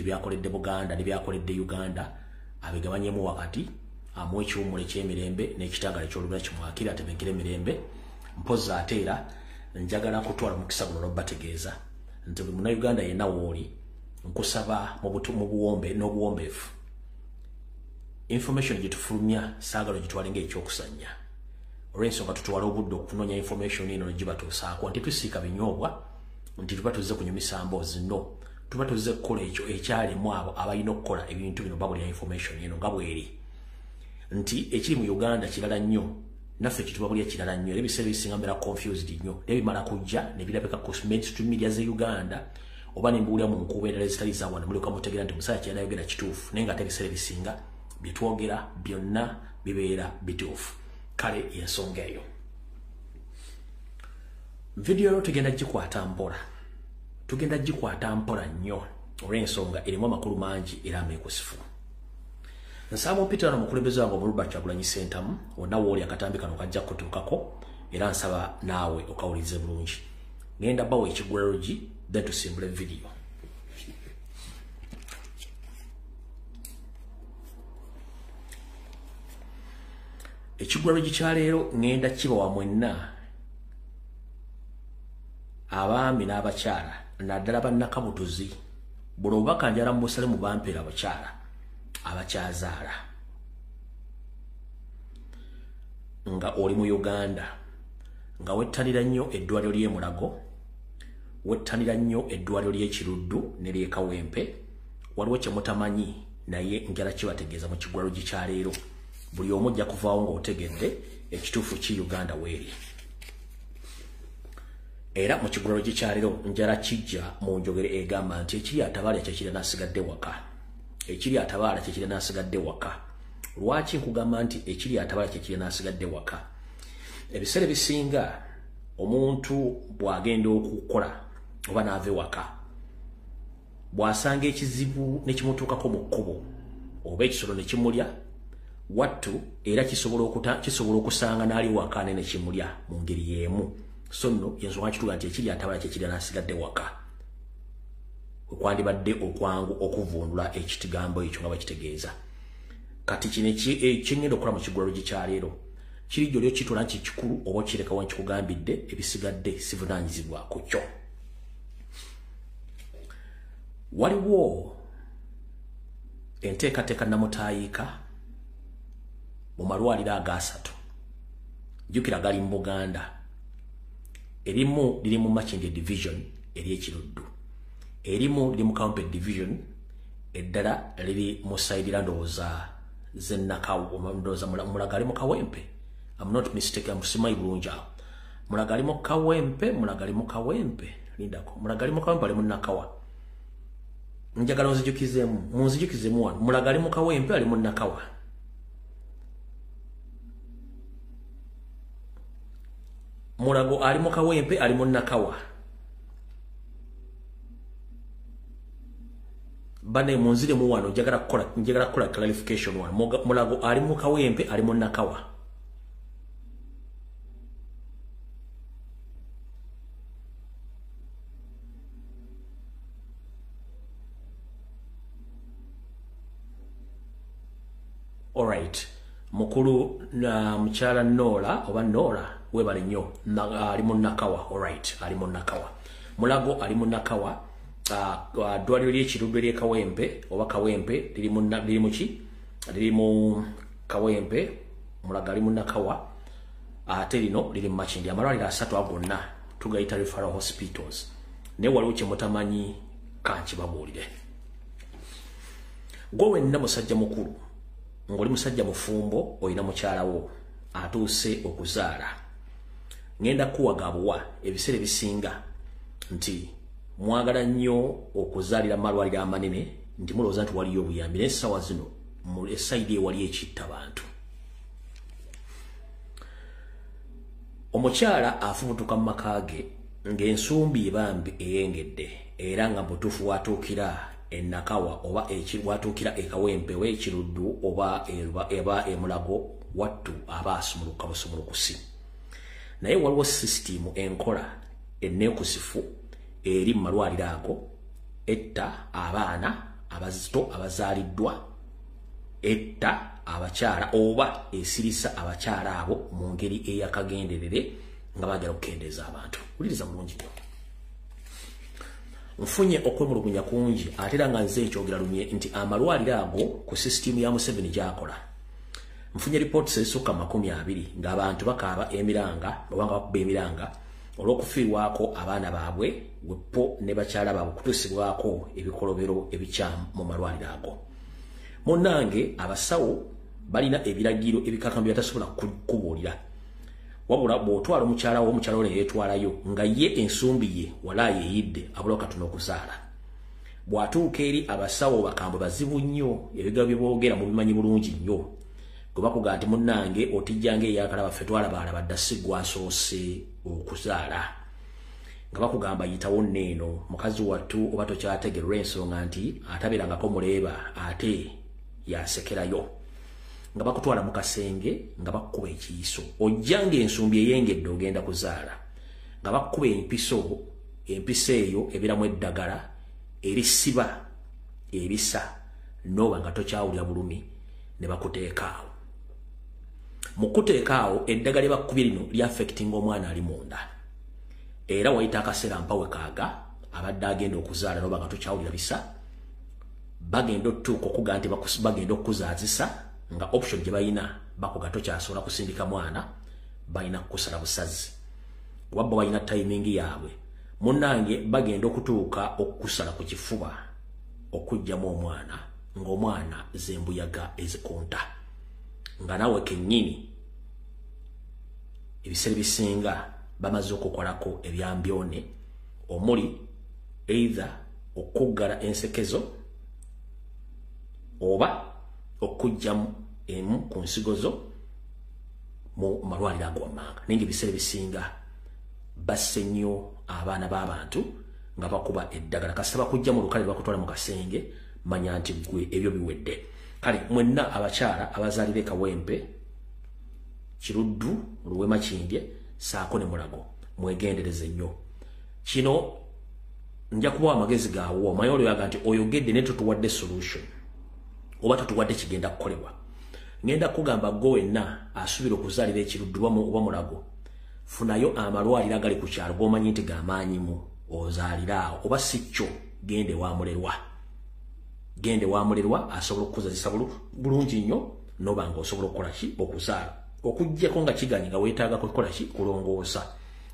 bingi byakoledde Buganda ne byakoledde Uganda abigabanyemu wakati amwe ekiwumule ky'emirembe n'ekitangala ky'olubula kimwakira atebenkera emirembe mpoza ateera njagala kutwala mukisa guno bategeeza nti buli Munnayuganda yenna wooli nkusaba mu buwombe n'obuwombeefu information gitufulumya saagala gitwale ng'ekyokusanya olw'ensonga tutwala obudde okunoonya information eno ne gibatuusaako nti tusiika binyoobwa nti tuba tuzze kunyumisa mboozi no tuba tuzze kukola ekyo ekyalimu abo abalina okukola ebintu bino babulya information eno nga bweri nti ekiri mu Uganda kirala nnyo naffe kitubabulya kirala nnyo ebiseera ebisinga mbeera confused nnyo nebimala kujja ne birabika ku mainstream media ze Uganda oba ne mbuulira mu nkuba endala ezitali za wano mulyoka mutegeera nti omusajja kyeyayogera kituufu naye nga ate ebiseera ebisinga bye twogera byonna bibeera bituufu kale y'ensonga eyo video ero tugenda gikwata mpola nnyo olw'ensonga erimu amakulu mangi era ameekusifu nsaba Peter no mukulembeze wange Robert Kyagulanyi Ssentamu wonna wooli akatambi kano kajja kutuukako era nsaba naawe okawulize bulungi ngenda bawo ekigwerogi then tusimbule video ekigwerogi kya leero ngenda kiba wa mwenna abaami n'abakyala naddala bannakabutuzi buli obubaka njala mu Busalemu bampeera abakyala abakyazaala nga oli mu Uganda nga wettanira nnyo eddwaliro ly'e Mulago wettanira nnyo eddwaliro ly'e Kiruddu ne ly'e Kawempe waliwo kye mutamanyi naye njala kibategeeza mu kigwerogi kya leero buli omu ojja kuvaawo ng'otegedde ekituufu ki Uganda weeri era mu kigwerogi kya leero njala kijja mu njogere egamba nti ekiri atabaala kyekiri n'asigadde waka ekiri atabaala kyekiri n'asigadde waka lwaki nkugamba nti ekiri atabaala kyekiri n'asigadde waka ebiseera bisinga omuntu bw'agenda okukola oba n'ava ewaka bw'asanga ekizibu ne kimutuukako mu kkubo oba ekisolo ne kimulya wattu era kisobola okusanga n'ali waka ne kimulya mu ngeri y'emu so nno yensonga kituga nti ekiri atabaala kyekiri n'asigadde waka kwandibadde okwangu okuvundula ekitigambo ekyo nga bakitegeeza kati kino ekyengenda okukola mu kigwerogi kya leero kiri gy'oli okitwala nti kikulu oba okirekawo nkikugambidde ebisigadde sivunaanyizibwa ku kyo waliwo enteekateeka namutaayiika mu malwaliro agasatu jjukira gali mu Buganda erimu liri mu Makindye division ery'Ekiruddu erimu liri mu Kawempe division eddala liri mu sayidira ndowooza zennakawo ndowooza Mulago ali mu Kawempe I'm not mistaken musimayi bulungi awo Mulago ali mu Kawempe Mulago ali mu Kawempe lindako Mulago ali mu Kawempe ali mu Nakawa njagala munzijukizemu wano Mulago ali mu Kawempe ali mu Nakawa Mulago ali mu Kawempe ali mu Nakawa bane munzire mu wano njagala kukola clarification wano Mulago ali mu Kawempe ali mu Nakawa alright mukulu na mchala Nola oba Nola webale nnyo ali mu Nakawa alright ali mu Nakawa Mulago ali mu Nakawa ddwaliro ly'Ekiruddu ly'e Kawempe oba Kawempe liri mu Kawempe Mulago ali mu Nakawa ate lino liri mu Makindye amalwaliro asatu agonna tugayita referral hospitals naye waliwo kye mutamanyi kankibabuulire gwe wenna musajja mukulu ng'oli musajja mufumbo olina mukyalawo atuuse okuzaala ngenda kuwagabuwa ebiseera ebisinga nti mwagala nnyo okuzaalira malwaliro amanene nti mulowooza nti waliyo obuyambi naye essaawa zino mu esayidi ewali ekitta bantu omukyala afubutuka mu maka ge ng'ensumbi ebambi eyengedde era nga butuufu watuukira Nakawa oba watuukira e Kawempe oba Ekiruddu oba eba e Mulago wattu aba asumuluka busumulukusi naye waliwo system enkola enneekusifu eri mu malwaliro ago etta abaana abazito abazaliddwa etta abakyala oba esirisa abakyala abo mu ngeri eyakagenderere nga bagala okukendeeza abantu. Uliriza bulungi nnyo. Nfunye okwemulugunya kungi ate era nga nze nkyogera lumye nti amalwaliro ago ku sisitimu ya Museveni gy'akola. Nfunye ripooti ezisukka 20 ng'abantu bakaaba emiranga oba nga bakuba emiranga olw'okufiirwako abaana baabwe wepo ne bakyala baabwe kutuusibwako ebikolobero ebikyamu mu malwaliro ago. Munnange abasawo balina ebiragiro ebikakamu byatasobola kubuulira. Wabula bw'otwala omukyala ole yeetwalayo nga ye ensumbi ye wala yeeyidde abula katono okuzaala. Bw'atuuka eri abasawo bakambwe bazibu nnyo ebigabo bye boogera mu bimanyi bulungi nnyo. Gwe bakuga nti munnange otijjanga eyakala baffe twalaba badda si gwasoose okuzaala. Nga bakugamba yitawo nneeno mukazi wattu oba tokyategerwa ensonga nti atabeerangako muleeba ate yasekerayo. Nga bakutwala mu kasenge nga bakuba ekiyiso. Ojjanga ensumbi eyengedde ogenda kuzaala. Nga bakuba empisa eyo ebiramu eddagala erisiba ebisa noba nga tokyawulira bulumi ne bakuteekaawo. Mu kuteekaawo eddagala lyebakubye lino lyaffectinga omwana ali munda. Era wayita akaseera mpawe kaaga abadde agenda okuzaala noba nga tokyawulira bisa bagenda otuuka okuga nti bagenda okuzaazisa nga option gye bayina bakuga tokyasobola kusindika mwana balina kukusala busazi. Wabba balina timing yaabwe. Munnange bagenda okutuuka okukusala ku kifuba okugyamu omwana ng'omwana zembuyaga ezikunta. Nga nawe kennyini ebiseera bisinga bamaze okukolako ebyambyone omuli either okuggala ensekezo oba okujjamu emu ku nsigozo mu malwaliro ago wammanga. Naye ebiseera bisinga basse nnyo abaana b'abantu nga bakuba eddagala kasita bakujja mu lukale bakutwala mu kasenge manya nti gwe ebyo biwedde. Kale mwenna abakyala abazaalira e Kawempe, Kiruddu, Luwema Kindye saako ne Mulago mwegendereze nnyo. Kino nja kubawa amagezi gaawo omanyi olyoyaga nti oyogedde ne tutuwadde solution oba tutuwadde kigenda kukolebwa. Ngenda kugamba go wenna asubira okuzaalira e Kiruddu oba Mulago funayo amalwaliro agali ku kyalo g'omanyi nti gamaanyimu ozaaliraawo oba si kyo gende wa mulerwa asobola okukuzazisa bulungi nnyo noba nga osobola okukola ki okuzaala okuggyako nga kiganyi nga weetaaga kukola ki kulongoosa.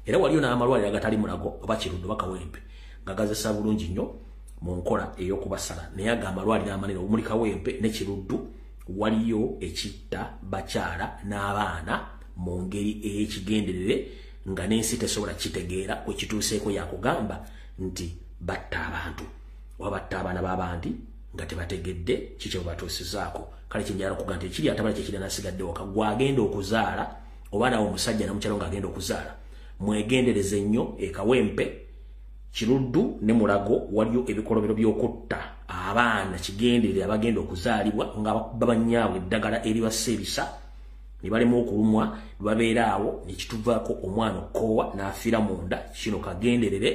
Era waliyo n'amalwaliro agatali Mulago oba Kiruddu oba Kawempe nga gazesa bulungi nnyo mu nkola ey'okubasala. Naye aga amalwaliro amanene omuli Kawempe ne Kiruddu waliyo ekitta bakyala n'abaana mu ngeri ey'ekigenderere nga n'ensi tesobola kitegeera kwe kituuseeko yakugamba nti batta abantu oba batta abaana b'abandi nga tebategedde kiki batuusizaako. Kale kinjala okuga nti ekiri atabala kyekiri nasigadde waka gwagenda okuzaala oba nawe omusajja namukyalo ng'agenda okuzaala mwegendereze nnyo e Kawempe, Kiruddu ne Mulago waliyo ebikolobero by'okutta abaana kigenderere abagenda okuzaalibwa nga babanyaabwe eddagala eribassa ebisa ne balema okulumwa babeera awo ne kituvaako omwana okoowa n'afiira munda. Kino kagenderere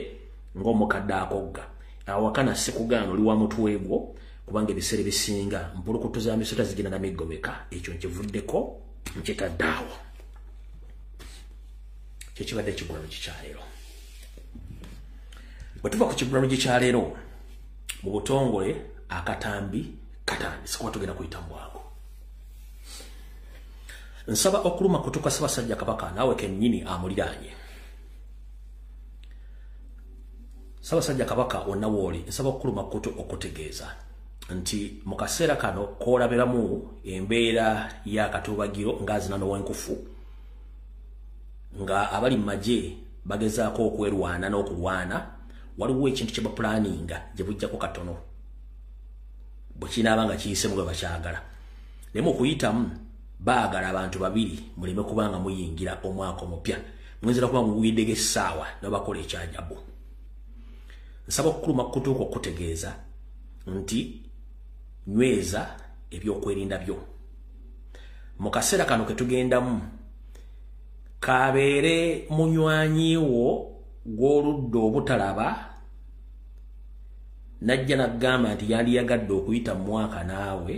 ng'omukadde akogga awakana sekugaana oli wa mutwe gwo kubanga ebiseera bisinga mpulukutu za misota zigenda na miggomeka. Ekyo nkivuddeko nkitadde awo. Kyo kibadde ekigulano kikyaleero. Bwe tuva ku kigulano kikyaleero mu butongole akatambi katandise kuba tugenda kuyita mbwago. Nsaba okuluma kutuka Ssaabasajja Kabaka naawe kennyini amuliraanye. Ssaabasajja Kabaka wonna wooli nsaba okuluma kutu okutegeeza nti mu kaseera kano koolabiramu embeera y'akatubagiro ng'azina n'owenkufu nga abali mu magye bagezaako okwerwana n'okulwana. Waliwo ekintu kye bapulaninga gye bujjako katono bwe kinaaba nga kiyisemu gwe bakyagala. Naye mu kuyitamu baagala abantu babiri muleme kubanga muyingira omwaka omupya mwenzira kuba muwiddeko essaawa n'abakola ekyajabu. Nsaba okukuluma kutuuka okutegeeza nti nyweza ebyokwerinda byo. Mu kaseera kano ke tugendamu kabeere munywanyiwo gw'oludda obutalaba najja nagamba nti yandiyagadde okuyita mu mwaka naawe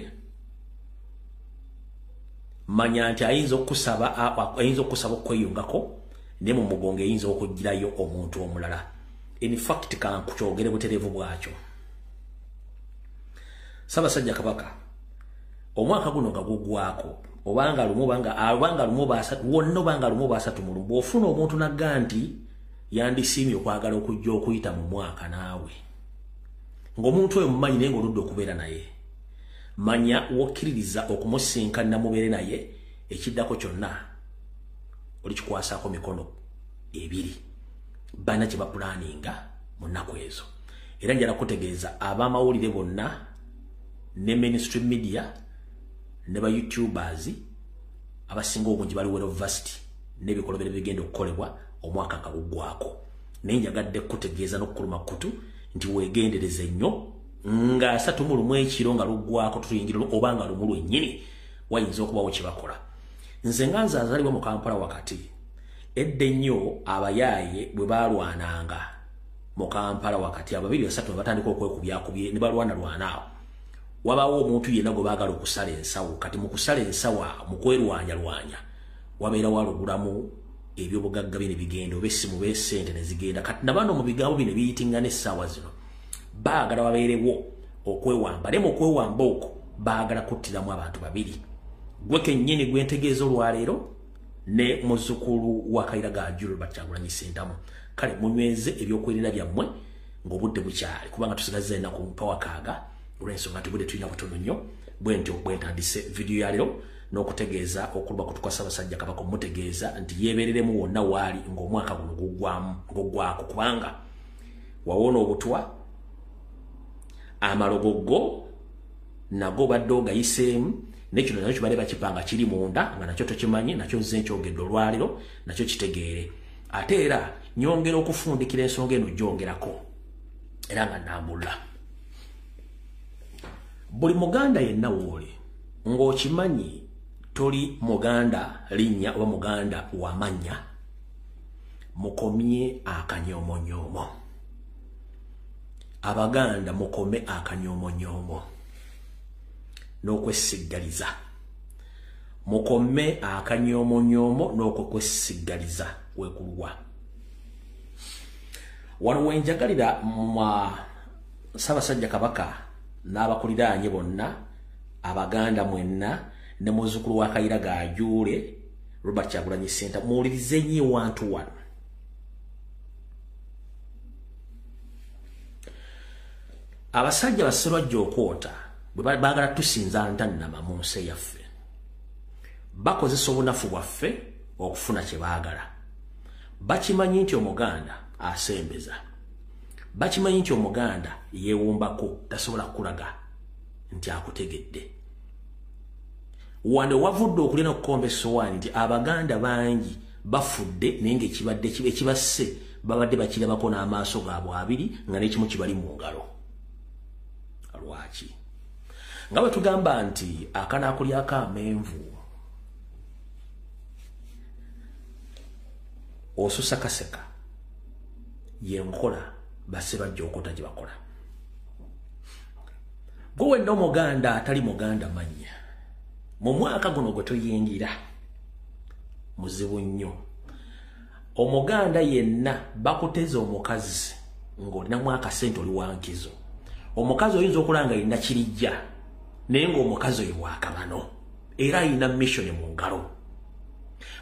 manya nti ayinza okusaba okweyungako ne mu mugongo eyinza okugirayo omuntu omulala. In fact kankukyogere butereevu bwakyo. Ssaabasajja Kabaka omwaka guno nga gugwako obanga lumu basatu wonna obanga lumu basatu mu lumu bw'ofuna omuntu nagga nti yandisiimye okwagala okujja okuyita mu mwaka naawe ng'omuntu oyo mumanyi naye ng'oludde okubeera naye manya wokkiririza okumusinkana mubeere naye ekiddako kyonna olikikwasaako mikono ebiri bana gye bapulaninga mu nnaku ezo. Era njala kutegeeza ab'amawulire bonna ne mainstream media ne ba YouTubers abasinga obungi bali well versed n'ebikolobero bigenda okukolebwa omwaka nga guggwako. Naye njagadde kutegeeza n'okukuluma kutu nti weegendereze nnyo nga 31 ekiro nga luggwako tutuyingira oba nga lumu lwennyini wayinza okubawo kye bakola. Nze nga nzaazalibwa mu Kampala wakati edda ennyo abayaaye bwe balwananga mu Kampala wakati ababiri basatu ne batandika okwekubyakubye ne balwanalwanaawo wabawo omuntu yenna gwe baagala okusala ensawo kati mu kusala ensawa mu kwerwanyalwanya wabeera walugulamu ebyobugagga bye ne bigenda oba essimu oba essente ne zigenda kati nabano mu bigambo bino biyitingana essaawa zino baagala wabeerewo okwewamba naye mu okwewamba okwo baagala kuttiramu abantu babiri gwe kennyini gwe ntegeeza olwaleero ne muzzukulu wa Kayiira Robert Kyagulanyi Ssentamu. Kale munyweze ebyokwerinda byammwe ng'obudde bukyali kubanga tusigaze ennaku mpawa kaaga olw'ensonga tubudde tulina butono nnyo bwe ntyo bwentandise vidiyo ya leero n'okutegeeza okuluba kutuka Ssaabasajja Kabaka omutegeeza nti yeebereremu wonna waali ng'omwaka guno guggwako kubanga wawona obutwa amalogogo nago badde ogayiseemu nekino nakyo bale bakipanga kiri munda nga nakyo tokimanyi nakyo nze nkyogedde olwaliro nakyo kitegeere ate era nyongera okufundikira ensonga eno gyongerako era nga nambula buli muganda yenna wooli ng'okimanyi toli muganda linnya oba muganda wamanya mukomye akanyomonyoomo abaganda mukome akanyomonyoomo n'okwesiggaliza mukome akanyomonyoomo n'okwesigaliza wekulwa wano wenjagalira Ssaabasajja Kabaka n'abakuliraanye bonna abaganda mwenna ne muzzukulu wa Kayiira Gajuule Robert Kyagulanyi Ssentamu muwulirize nnyo wantu wano. Abasajja baserwajja okwota bwe baagala tusinza ntannama mu nsi yaffe bakozesa obunafu bwaffe okufuna kye baagala. Bakimanyi nti omuganda asembeza, bakimanyi nti omuganda yeewumbako tasobola kulaga nti akutegedde. Wande wavudde okulya n'okukomba essowaani nti abaganda bangi bafudde naye ng'ekibadde ekibasse babadde bakirabako n'amaaso gaabwe abiri nga n'ekimu kibali mu ngalo. Lwaki? Nga bwe tugamba nti akanaakulyako amenvu osusa kaseka yenkola basse bajja okota gye bakola. Gwe wenna omuganda atali muganda manya mu mwaka guno gwe tuyingira muzibu nnyo. Omuganda yenna bakuteza omukazi ng'olinamu akasente oli wankizo. Omukazi oyinza okulanga alina kirijja naye ng'omukazi oyo wakabano era alina mission mu ngalo.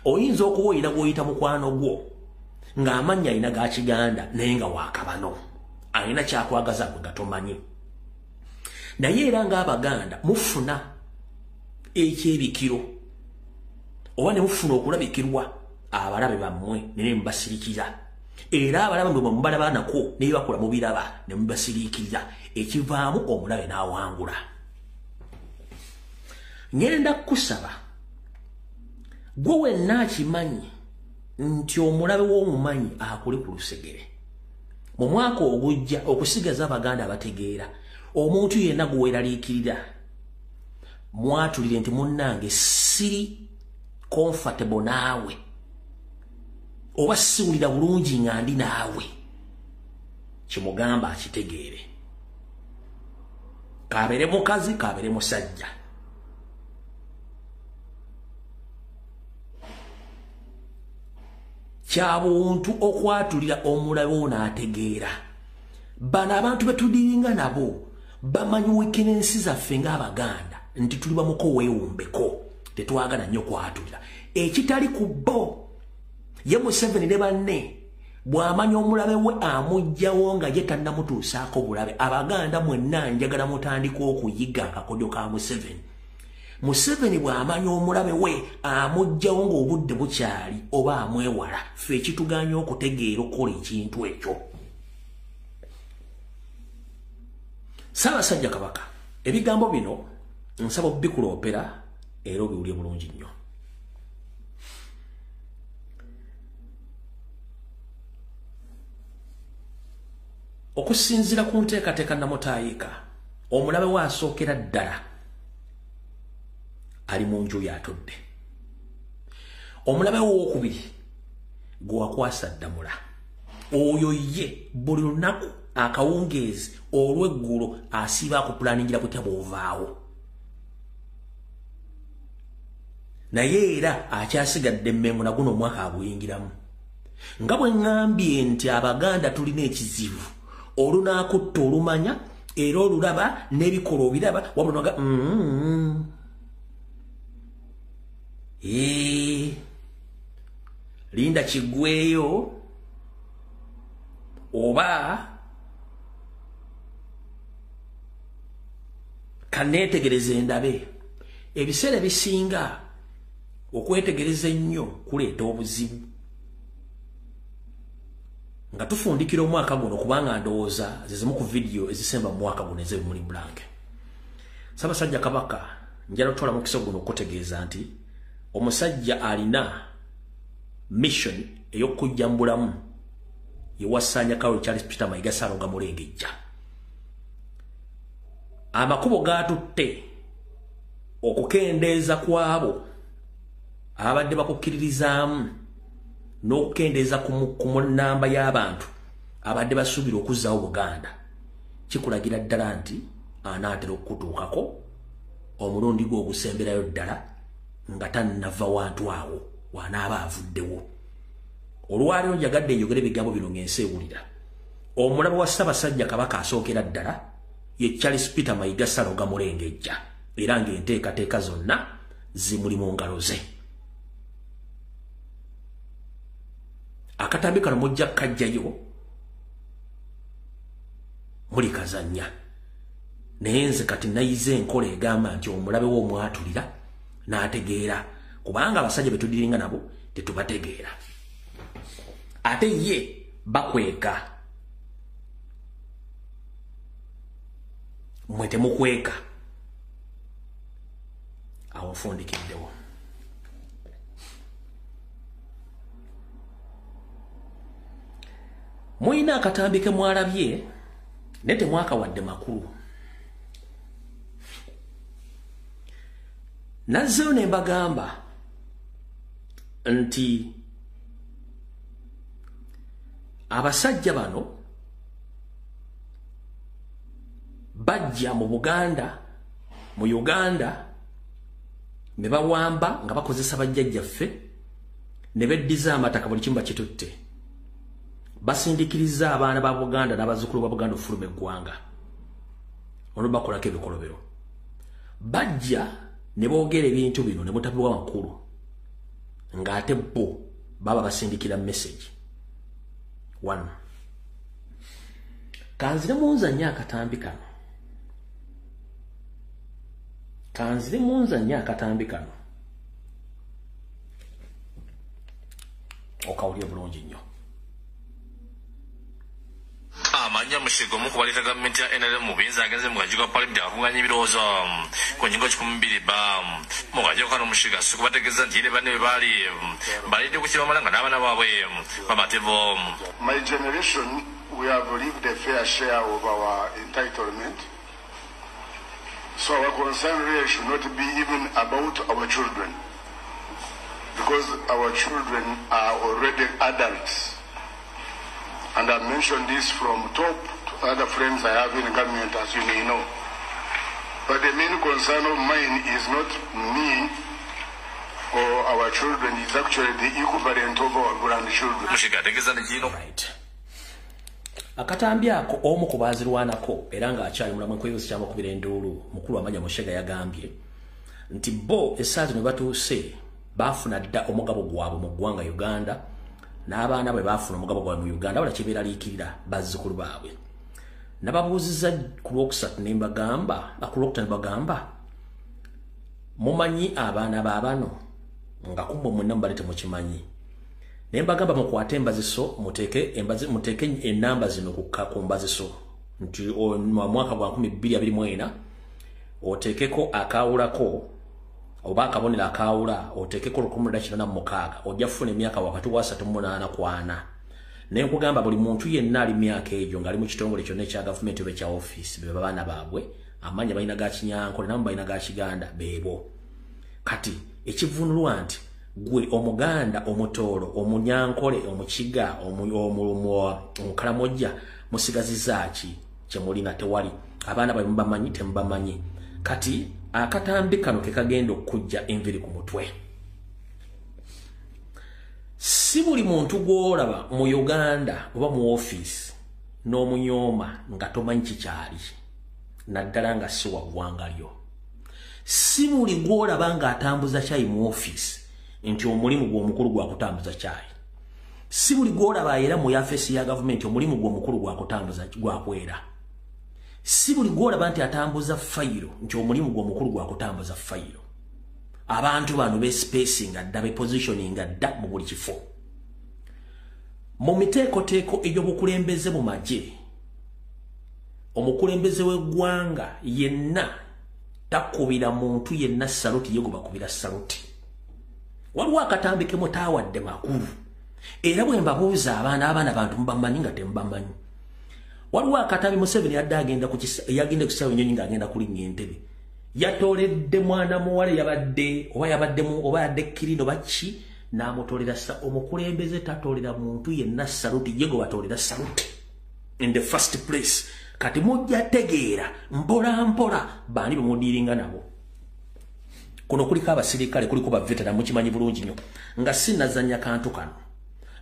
Oyinza okuba olina gw'oyita mukwano gwo ng'amannya alina ga Kiganda naye nga wakabano alina kyakwagaza gwe gatomanyi. Naye era ng'Abaganda mufuna ekyebikiro oba ne mufuna okulabikirwa abalabe bammwe ne mubasirikira era abalabe mwe mubalaba nako ne bakola mubiraba ne mubasirikira ekivaamu omulabe n'awangula. Ngenda kusaba gwe wenna akimanyi nti omulabe w'omumanyi akuli ku lusegere mu mwaka ogujja okusigaza Abaganda abategeera omuntu yenna gwe weeraliikirira mwatulire nti munnange siri comfortable naawe oba siwulira bulungi nga ndi naawe kimugamba akitegeere. kabere mukazi kabere musajja. Kyabuntu okwatulira omulabe onaategeera. Bano abantu betudiringa nabo bamanyi weaknessi zaffe ng'Abaganda nti tuli bamuko weewumbeko tetwagala nnyo kwatulira. Ekitali ku bo ye Museveni ne banne bw'amanya omulabe we amugjawo nga ye tannamutuusaako bulabe. Abaganda mwenna njagala mutandika okuyiga akakodyo ka Museveni. Museveni bw'amanya omulabe we amugjawo ng'obudde bukyali oba amwewala, ffe ekituganya okutegeera okukola ekintu ekyo. Ssaabasajja Kabaka, ebigambo bino nsaba obikuloopera era obiwulye bulungi nnyo. Okusinziira ku nteekateeka namutaayiika, omulabe we asookera ddala ali mu nju yatudde. Omulabe we owookubiri gwe wakwasa ddamula, oyo ye buli lunaku akawungeezi olw'eggulo asiiba akupulaningira kutya bw'ovaawo. Naye era akyasigadde emmengo naguno omwaka aguyingiramu. Nga bwe ŋŋambye nti Abaganda tulina ekizibu olunaakutta olumanya era olulaba n'ebikola obiraba wabula noga linda kiggweyo oba kaneetegereze ndabe. Ebiseera bisinga okwetegereza ennyo kuleeta obuzibu. Nga tufundikira omwaka guno kubanga ndowooza zizimu ku vidiyo ezisemba mu mwaka guno ez'ebimuli blanke. Ssaabasajja Kabaka njala otwala mukisa guno okutegeeza nti omusajja alina mission ey'okujja mu bulamu yewassanya Carol Charles Peter Mayiga Ssaalonga Mulengejja. Amakubo gatutte okukendeeza kwabo abadde bakukkiririzaamu n'okukendeeza ku nnamba y'abantu abadde basuubira okuzzaawo Buganda. Kikulagira ddala nti anaatera okukutuukako omulundi gwe ogusemberayo ddala nga tannava wantu awo wanaaba avuddewo. Olwaleero njagadde njogera ebigambo bino ng'ensi ewulira. Omulabe wa Ssaabasajja Kabaka asookera ddala ye Charles Peter Mayiga Ssaalonga Mulengejja era ng'enteekateeka zonna zimuli mu ngalo ze. Akatambi kano mujja kajjayo muli kazannya. Naye nze kati nayize enkola egamba nti omulabe we omwatulira n'ategeera kubanga abasajja betudiringa nabo tetubategeera. Ate ye bakweka mwe temukweka. Awo nfundikiddewo. Muyina akatambi ke mwalabye ne temwakawadde makulu. Nazzeyo ne mbagamba nti abasajja bano bajja mu Buganda, mu Uganda, ne bawamba nga bakozesa bajjajjaffe ne beddiza amataka buli kimu bakitutte. Basindikiriza abaana ba Buganda n'abazzukulu ba Buganda ofuluma eggwanga. Ono bakolako ebikolobero. Bajja ne boogera ebintu bino ne butabiwa makulu ng'ate bo baba basindikira message. 1. Kanzire munzanya akatambi kano. Kanzire munzanya akatambi kano. Okawulya bulungi nnyo. Amanya mushigo mu kubalita gavumenti ya NRM mu binza agenze mu kajiga parliament akunganya ebirowoozo ku ngingo 12 mu kajiga kano mushiga sikubategeeza nti bane bali balidde ku kibamalanga n'abaana baabwe bamatevo. My generation, we have lived a fair share of our entitlement, so our concern really should not be even about our children, because our children are already adults. And I mentioned this from top to other friends I have in government, as you may know. But the main concern of mine is not me or our children, is actually the equivalent of our grandchildren. Right. Akatambi ako omu ku baazirwanako era ng'akyali mulamu ekweyozi ky'amakubira enduulu mukulu Amanya Mushega yagambye nti bo essaati ne batuuse baafuna dda omugabo gwabwe mu ggwanga Uganda n'abaana bwe baafuna omugabo gwabwe mu Uganda wala kyebeeraliikirira bazzukulu baabwe. Nababuuziza ku Lwokusatu ne mbagamba mumanyi abaana baabano nga kumbe mwenna mubali temukimanyi. Ne mbagamba mukwate embaziso muteeke ennamba zino ku mbaziso nti mu mwaka gwa 2024 oteekeko akaawulako oba akabonero akaawula oteekeko 1946 ojja kufuna emyaka wakati wa 38 ku 4. Ne nkugamba buli muntu yenna ali myaka egyo ng'ali mu kitongole kyonna ekya gavumenti oba ekya office be baana baabwe amanya balina ga Kinyankole namu balina ga Kiganda beebo. Kati ekivunulwa nti gwe Omuganda Omutoolo Omunyankole Omukiga Omukalamojja musigaziza ki kyemulina tewali abaana bwe mubamanyi temubamanyi. Kati akatambi kano ke kagenda okujja enviri ku mutwe. Si buli muntu gw'olaba mu Uganda oba mu office n'omunyooma nga tomanyi kikyali naddala nga si wa ggwanga lyo. Si buli gw'olaba ng'atambuza kyayi mu office nti omulimu gw'omukulu gwa kutambuza kyayi. Si buli gw'olaba era mu yafesi ya gavumenti omulimu gw'omukulu gwa kutambuza gwa kwera. Si buli gw'olaba nti atambuza fayiro nti omulimu gw'omukulu gwa kutambuza fayiro. Abantu bano be spacinga dda be positioninga dda mu buli kifo. Mu miteekoteeko egy'obukulembeze mu magye omukulembeze w'eggwanga yenna takubira muntu yenna saluti yegoba kubira saluti. Waliwo akatambi ke mutaawadde makulu era bwe mbabuuza abaana bantu mubamanyi nga temubamanyi. Waliwo akatambi Museveni yagenda ku kisawo Nnyonyi ng'agenda kulinnya entebe yatoledde mwana muwala yabadde Kirino baki n'amutolera omukulembeze tatolera muntu yenna saluti yegoba atolera saluti in the first place. Kati mujja tegeera mpola mpola bani bemudiringa nabo. Kuno kuliko abasirikale kuliko ba veteran mukimanyi bulungi nnyo nga sinazanya kantu kano.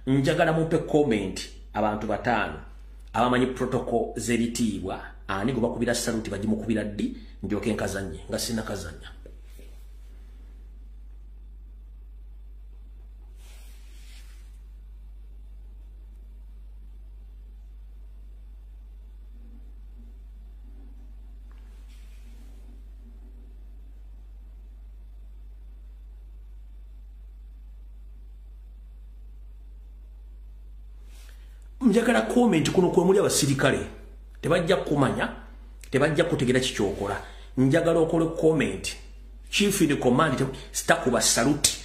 Njagala mumpe comment abantu 5 abamanyi protocol z'ebitiibwa ani gwe bakubira saluti bagimukubira ddi njoke nkazanye nga sina kazanya. Njagala comment kuno kwe muli abasirikale tebajja kumanya tebajja kutegera kikyokola. Njagala okole comment chief in command stakuba saluti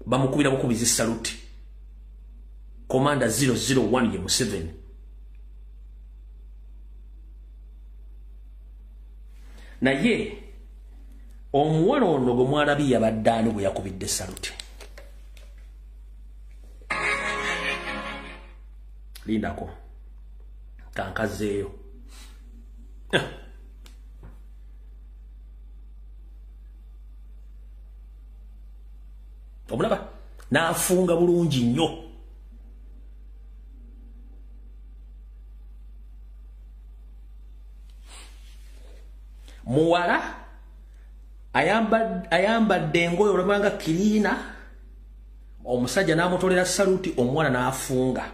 bamukubira bukubizi saluti commander 001 ye Museveni. Naye omuwala ono gwe mwalabi yabaddaani bwe yakubidde saluti. Lindako kankazeeyo omulaba n'afunga bulungi nnyo. Muwala ayambadde engoye olabanga kiriina omusajja n'amutolera saluti omuwala n'afunga.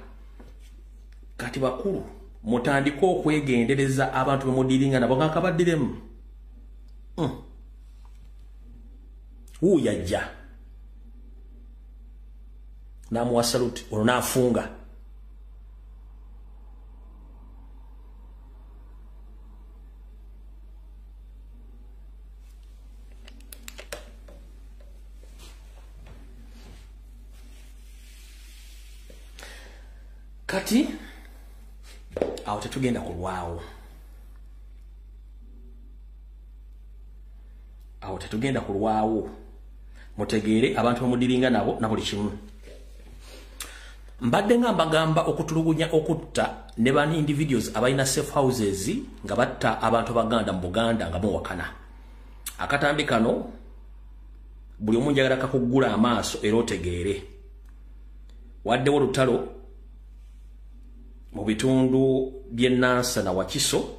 Kati bakulu mutandika okwegendereza abantu bemudiringa nabo nga kabaddiremu. Yajja n'amuwa saluti olwo n'afunga. Kati awo tetugenda kulwawo. Mutegeere abantu bamudiringa nabo na buli kimu. mbadde nga mbagamba okutulugunya okutta ne ban individuals abalina safe houses nga batta abantu baganda mu Buganda nga muwakana. Akatambi kano buli omu njagala kakugula amaaso era otegeere. Waddewo olutalo mu bitundu by'e Nansa na Wakiso,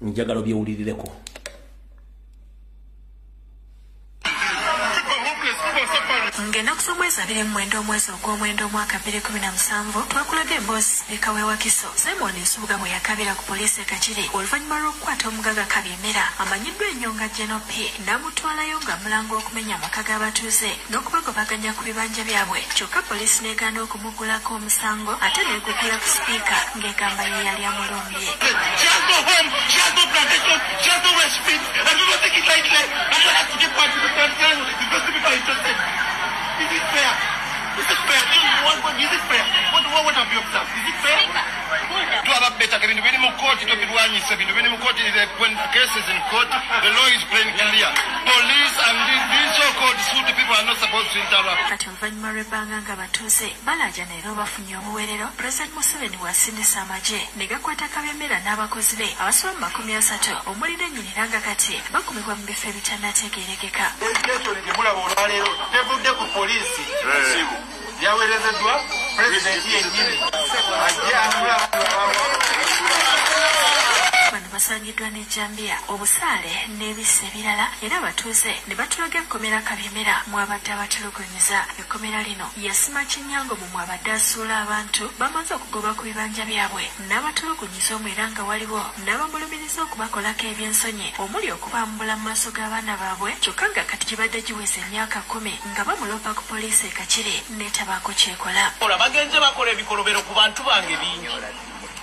njagala byewulirireko. Ngenda kusomweza biri mwendo mwezi ogw'omwendo omwaka 2017 twakulaga emboozi bikawe Wakiso Simon Nsubuga bwe yakabira ku poliisi Kachiri oluvannyuma lw'okukwata omugaga Kabyemera amanyiddwa ennyo nga General P n'amutwalayo nga mulango okumenya amaka g'abatuuze n'okubagobaganya ku bibanja byabwe kyokka poliisi n'egaana okumugulako omusango ate n'egugula ku sipiika ng'egamba ye yali amulumbye. Is it fair? Is it fair? Is it fair? What have you observed? Is it fair? To have a better bintu biri mu court to birwanyisa bintu biri mu court when the case is in court the law is plain clear. Police and these so-called suit people are not supposed to interrupt. Kati oluvannyuma lw'ebbanga nga batuuze balaja neero bafunye obuweerero President Museveni wasindisa amagye ne gakwata Kabyemera n'abakozi be abasoba mu 30 omuli n'ennyinira nga kati bakumibwa mu bifo ebitannategeerekeka. Education gyebulaba olwaleero tevudde ku poliisi yaweerezeddwa President yennyini ajje anula bano basangiddwa n'ejjambiya obusaale n'ebisa ebirala era abatuuze ne batulaga ekkomera Kabyemera mwabadde abatulugunyiza. Ekkomera lino yasima kinyango mu mwabadde asuula abantu bamaze okugoba ku bibanja byabwe n'abatulugunyiza omwo era nga waliwo n'abamulumiriza okubakolako ebyensonyi omuli okubambula mu maaso g'abaana baabwe kyokka nga kati gibadde giweza emyaka 10 nga bamulopa ku poliisi e Kachiri n'etabaako kyekola. Bagenze bakola ebikolobero ku bantu bange bingi.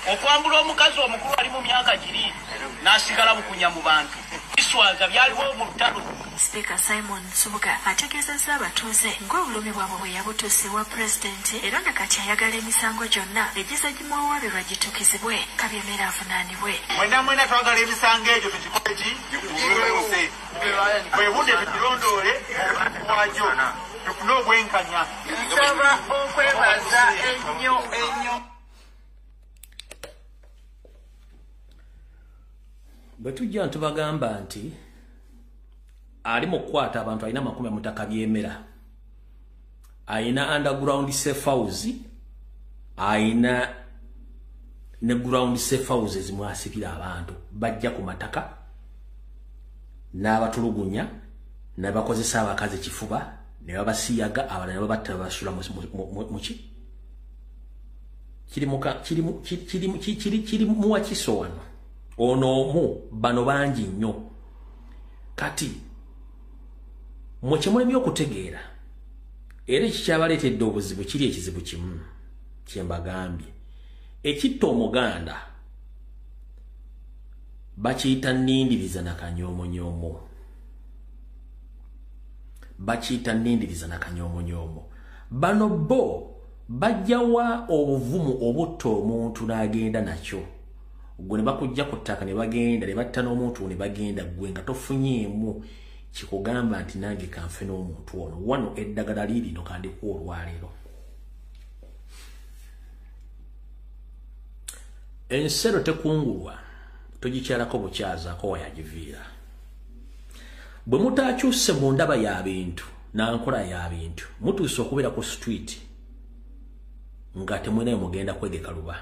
Okwambula omukazi omukulu ali mu myaka giri n'asigala bukunya mu bantu iswaza byaliwo mu lutalo. Speaker Simon Nsubuga ategeezezza abatuuze ng'obulumi bwabwe bwe yabutuusibwa pulezidenti era nga kati ayagala emisango gyonna egiza gimuwawaabirwa gitukizibwe Kabyemera avunaanibwe. Mwena twagala emisango egyo tukikole ki tukiweewuse bwe budde tukirondoole wakyo tufune obwenkanya. Nsaba okwebaza ennyo. Bwe tujja ntubagamba nti ali mu kukwata abantu alina 10 Kabyemera, alina underground safe house, alina ne ground safe houses zimwasibira abantu bajja ku mataka n'abatulugunya n'abakozesa abakazi kifuba ne babasiyaga abalala babatta basula muki kiri mu Wakiso wano ono mu bano bangi nnyo. Kati mwe by'okutegeera era ekikyabaleetedde obuzibu kiri ekizibu kimu kyembagambye ekitta omuganda bakiyita nindiriza na kanyoomonyoomo. Bakiyita nindiriza na kanyoomonyoomo. Bano bo bajjawa obuvumu obutta omuntu n'agenda nakyo. Gwe ne bakujja ku ttaka ne bagenda ne batta n'omuntu ne bagenda gwe nga tofunyeemu kikugamba nti nange kanfe n'omuntu ono wano eddagala liirino kandikuwa olwaleero. Ensero tekungulwa togikyalako bukyazaako wayagiviira. Bwe mutaakyusse mu ndaba y'abintu n'ankola y'abintu mutuuse okubeera ku street nga temwenayo mugenda kwegeka luba.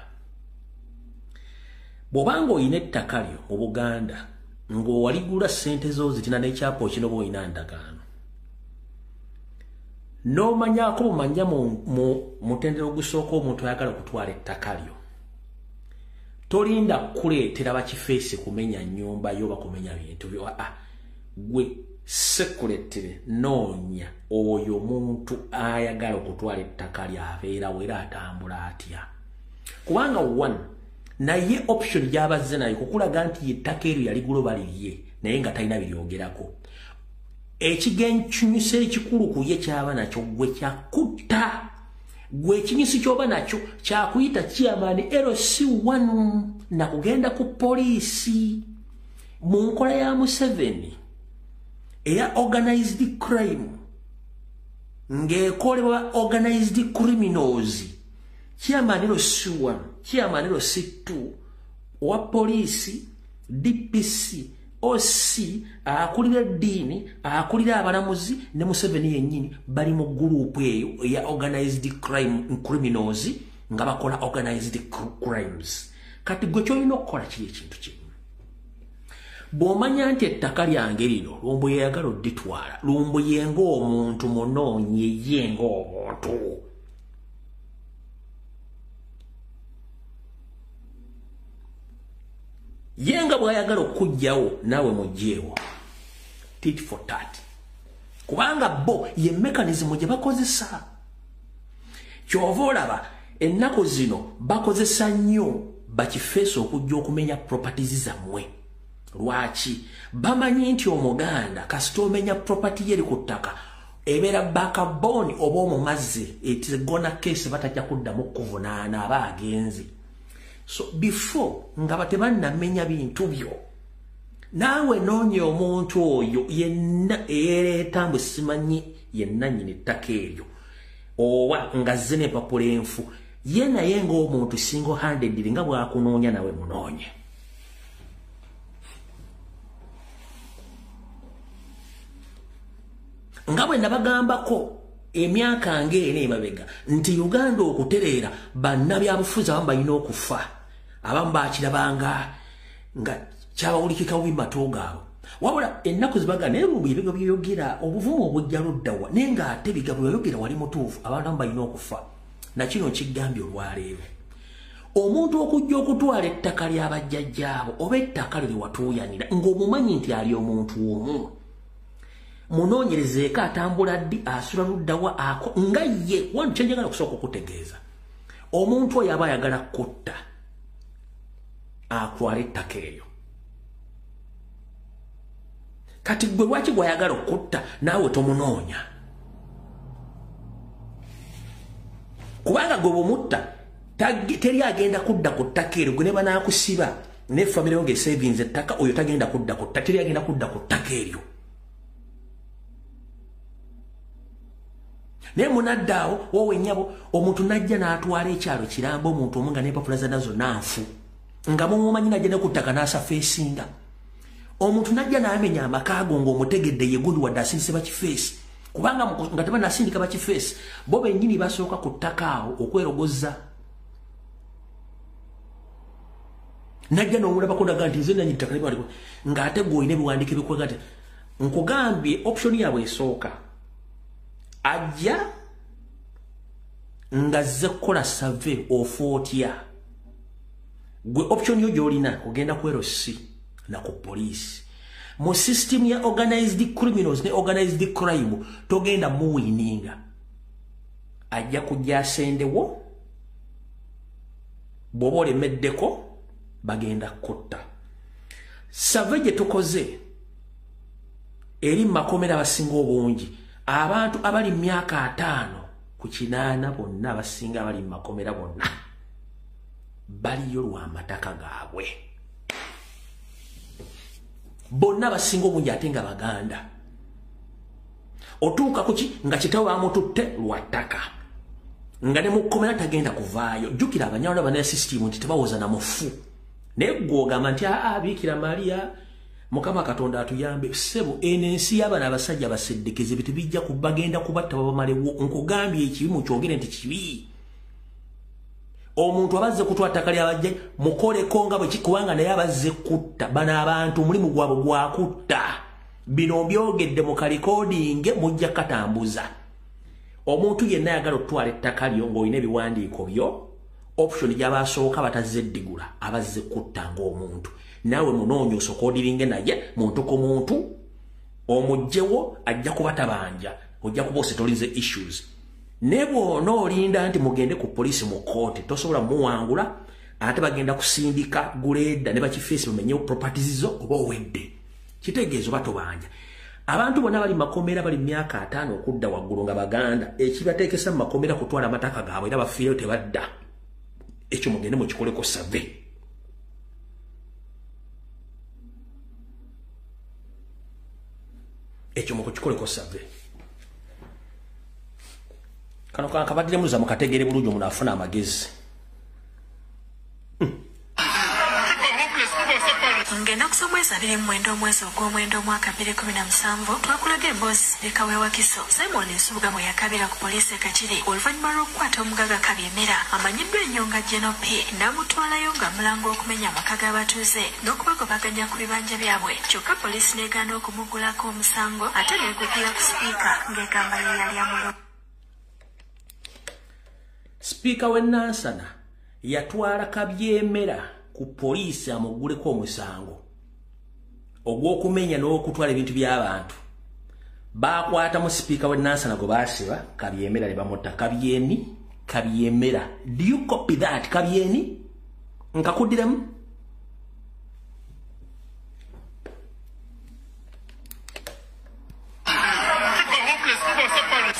Bw'obanga olina ettaka lyo mu Buganda ng'owaligula ssente zo zitina n'ekyapa kino bw'olina ndagaano n'omanyaako bumanya mu mutendera ogusooka omuntu ayagala okutwala ettaka lyo tolinda kuleetera bakifeesi kumenya nnyumba yo bakumenya bintu byo. Gwe sekuletere noonya oyo omuntu ayagala okutwala ettaka lyabeerawo era atambula atya. Kubanga one naye option gy'abazze nayo kukulaga nti ettaka eryo yaligula balirye naye nga talina biryogerako. Ekigenkinyusa ekikulu ku ye kyaba nakyo gwe kyakutta. Gwe ekinyusi ky'oba nakyo kyakuyita chairman LC1 na kugenda ku poliisi mu nkola ya Museveni eya organized crime ng'ekolebwa organized criminals chairman C1 chairman C2 wa poliisi DPC OC akulira dini akulira abalamuzi ne Museveni yennyini bali mu group eyo ya organized criminals nga bakola organized crimes. Kati gwe kyolina okukola kiri ekintu kimu. Bw'omanya nti ettaka lyange lino Lumbu yeyagala odditwala, Lumbu yenga omuntu munoonye yenga omuntu. Yenga bw'ayagala okujjawo naawe mujjeewo. Tit for tat. Kubanga bo ye mechanism gye bakozesa. Kyova olaba ennaku zino bakozesa nnyo bakifeesa okujja okumenya properties zammwe. Lwaki? Bamanyi nti Omuganda kasita omenya property yeri ku ttaka ebeera backbone oba omumaze etigona case batajja kuddamu kuvunaana aba agenzi. So before nga batebannamenya bintu byo naawe noonye omuntu oyo yenna eyereeta mbwe simanyi yenna nnyini ettaka eryo owa nga zze n'empapula enfu ye naye ng'omuntu single handed nga bw'akunoonya nawe munoonye. Nga bwe nabagambako emyaka ng'ena emabega nti Uganda okutereera bannabyabufuzi abamu balina okufa abamu bakirabanga nga kyabawulikika bubi matoo gaabwe. Wabula ennaku zibaga naye Lumbu ebigo byeyogera obuvumu obujja luddawa naye ng'ate ebigambo byeyogera wali mutuufu abantu abamu balina okufa. Nakino nkigambye olwaleero. Omuntu okujja okutwala ettaka ly'abajjajjaabo oba ettaka lye watuuyanira ng'omumanyi nti ali omuntu omu munoonyerezeeko atambula ddi asula luddawa ako nga ye wantu kyenjagala okusooka okutegeeza omuntu oyo aba ayagala kutta atwala ettaka eryo. Kati gwe lwaki gw'ayagala okutta naawe tomunoonya? Kubanga gwe bw'omutta teri agenda kudda ku ttaka eryo gwe ne banaakusiba ne famire yo ng'esevinze ettaka oyo tagenda kudda ku ttaka teri agenda kudda ku ttaka eryo. Naye munaddaawo wowe nnyabo omuntu najja n'atwala ekyalo kiramba omuntu omu nga n'empapula zonna zonna nfu nga mumumanyi najja ne ku ttaka n'asafeesinga. Omuntu najja n'amenya amaka ago ng'omutegedde ye gundi wadde asindise bakifeesi kubanga nga tebannasindika bakifeesi bo bennyini basooka ku ttaka awo okwerogoza. Najja n'omulabako naga nti nze nanyi ttaka libaliko ng'ate gw'olina ebiwandiiko ebikwega nti nkugambye option yaabwe esooka ajja nga zze kukola survey ofootya gwe option yo gy'olina ogenda ku LC na ku poliisi mu system ya organized criminals ne organized crime togenda muwiininga ajja kujja asendewo bw'oba olemeddeko bagenda kutta. Survey gye tukoze eri makomera abasinga obungi abantu abali myaka 5 ku 8 bonna abasinga abali makomera bonna baliyo lw'amataka gaabwe bonna abasinga obungi ate nga Baganda. Otuuka kuki nga kitawe bamututte lwa ttaka nga ne mukomera tagenda kuvaayo. Jjukira Abanyarwanda bana system nti tebawoza na mufu naye gw'ogamba nti Bikira Maria Mukama Katonda atuyambe sebo enensi y'abana abasajja baseddekeze bitu bijja kubagenda kubatta babamalewo. Nkugambye ekibi mukyogere nti kibi. Omuntu abazze kutwala ttaka ly'abajja mukoleko nga bwe kubanga naye abazze kutta bano abantu mulimu gwabwe gwa kutta. Bino mbyogedde mu kalikodinge mujja katambuza. Omuntu yenna ayagala okutwala ettaka lyo ng'olina ebiwandiiko byo option gy'abasooka batazze ddigula abazze kutta ng'omuntu. Nawe munoonyo osokodiringe naye muntu ku muntu omugjewo ajja kubatabanja ojja kuba osetolinze issues. Ne bw'ona olinda nti mugende ku poliisi mu kooti tosobola muwangula ate bagenda kusindika guleeda ne bakifeesi bamenyewo properties zo oba owedde. Kitegeezo batobanja. Abantu bonna bali makomera bali myaka 5 okudda waggulu nga Baganda ekibateekesa mu makomera kutwala amataka gaabwe era bafiireyo tebadda. Ekyo mugende mukikoleko survey. Ekyo mukikoleko survey. Kano kabadde muza mukategere bulungi omuntu afuna amagezi. Ngenda kusomweza biri mwendo omwezi ogw'omwendo omwaka 2017 twakulaga emboozi lekaweewa Kiso Simon Nsubuga bwe yakabira ku poliisi e Kakiri oluvannyuma lw'okukwata omugaga Kabyemera amanyiddwa ennyo nga General P n'amutwalayo nga mulango okumenya amaka g'abatuuze n'okubagobaganya ku bibanja byabwe kyokka poliisi n'egaana okumugulako omusango ate n'egukira ku sipiika ng'egamba ye yali amulo. Sipiika w'e Nansana yatwala Kabyemera ku poliisi amuguleko omusango ogw'okumenya n'okutwala ebintu by'abantu. Bakwata mu sipiika w'e Nansana gwe baasiba Kabyemera ne bamutta Kabyemera. Do you copy that? Kabyeni nkakuddiremu.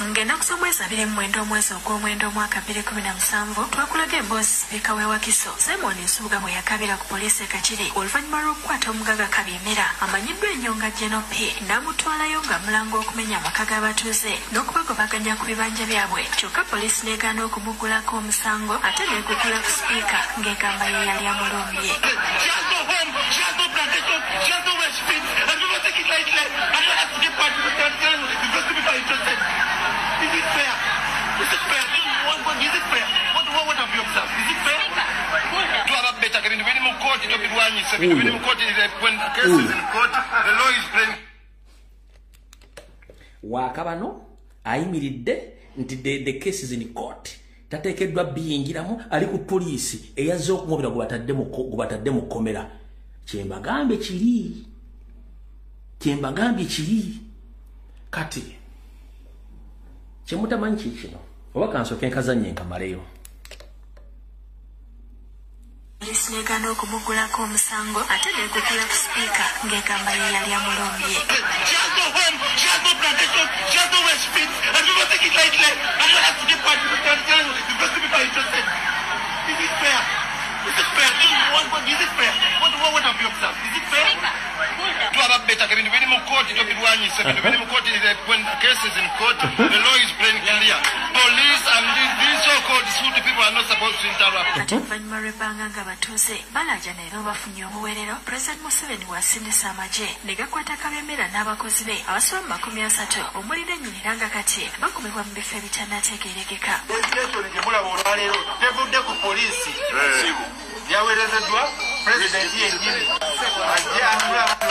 Ngenda kusomweza biri mwendo omwezi ogw'omwendo omwaka 2017 twakulaga emboozi lekaweewa Kiso Simon Nsubuga bwe yakabira ku poliisi e Kakiri oluvannyuma lw'okukwata omugaga Kabyemera amanyiddwa ennyo nga General P n'amutwalayo nga mulango okumenya amaka g'abatuuze n'okubagobaganya ku bibanja byabwe kyokka poliisi n'egaana okumugulako omusango ate n'egukira ku sipiika ng'egamba ye yali amulumbye. Is it fair? Is it fair? Is it fair? What have you observed? Is it fair? To have better when you court it when you court when the case is in court, the law is playing. Wakabano ayimiridde nti the case is in court. Tateekeddwa biyingiramu ali ku poliisi eyazze okumubira gubatadde mu komera. Kyembagambye kiri. Kati kyemutamanyi kikino oba kansooke nkazannye nkamaleyo. Poliisi n'egaana okumugulako omusango ate n'egukira ku sipiika ng'egamba ye yali amulumbye. What have you observed? Is it fair? To have better when you court it when you court it when the case is in court, the law is plain clear. Police and these so-called suit people are not supposed to interrupt. Ate oluvannyuma lw'ebbanga nga batuuze balaja neero bafunye obuweerero President Museveni wasindisa amagye ne gakwata Kabyemera n'abakozi be abasoba mu 30 omuli n'ennyinira nga kati bakumibwa mu bifo ebitannategeerekeka. Education gye mulaba olwaleero tevudde ku poliisi yaweerezeddwa pulezidenti yennyini ajje atula abantu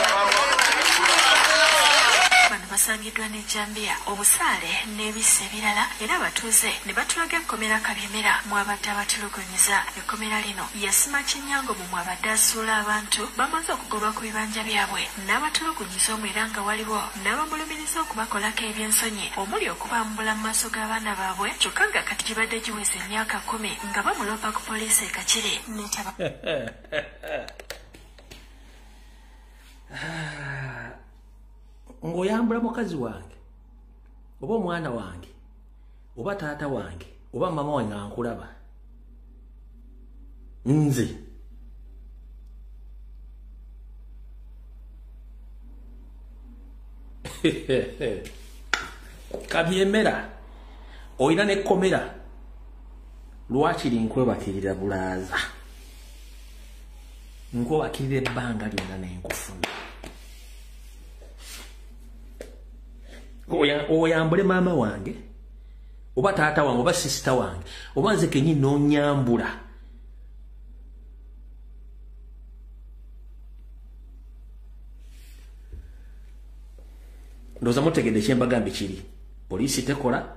bano basangiddwa n'ejjambiya obusaale n'ebisa ebirala era abatuuze ne batulaga ekkomera Kabyemera mwabadde abatulugunyiza. Ekkomera lino yasima Kinyango mu mwabadde asuula abantu bamaze okugoba ku bibanja byabwe n'abatulugunyiza omu era nga waliwo n'abamulumiriza okubakolako ebyensonyi omuli okubambula mu maaso g'abaana baabwe kyokka nga kati gibadde giweza emyaka 10 nga bamulopa ku poliisi e Kakiri netaba. Ng'oyambula mukazi wange oba omwana wange oba taata wange oba mama wange ankulaba nze Kabyemera oyina n'ekkomera lwakiri nkwebakirira bulaaza nkwebakirira ebbanga lyonna n'enkufuna. Oyambule maama wange oba taata wange oba sisita wange oba nze kenyini n'onyambula ndowooza mutegedde kyembagambye kiri. Poliisi tekola,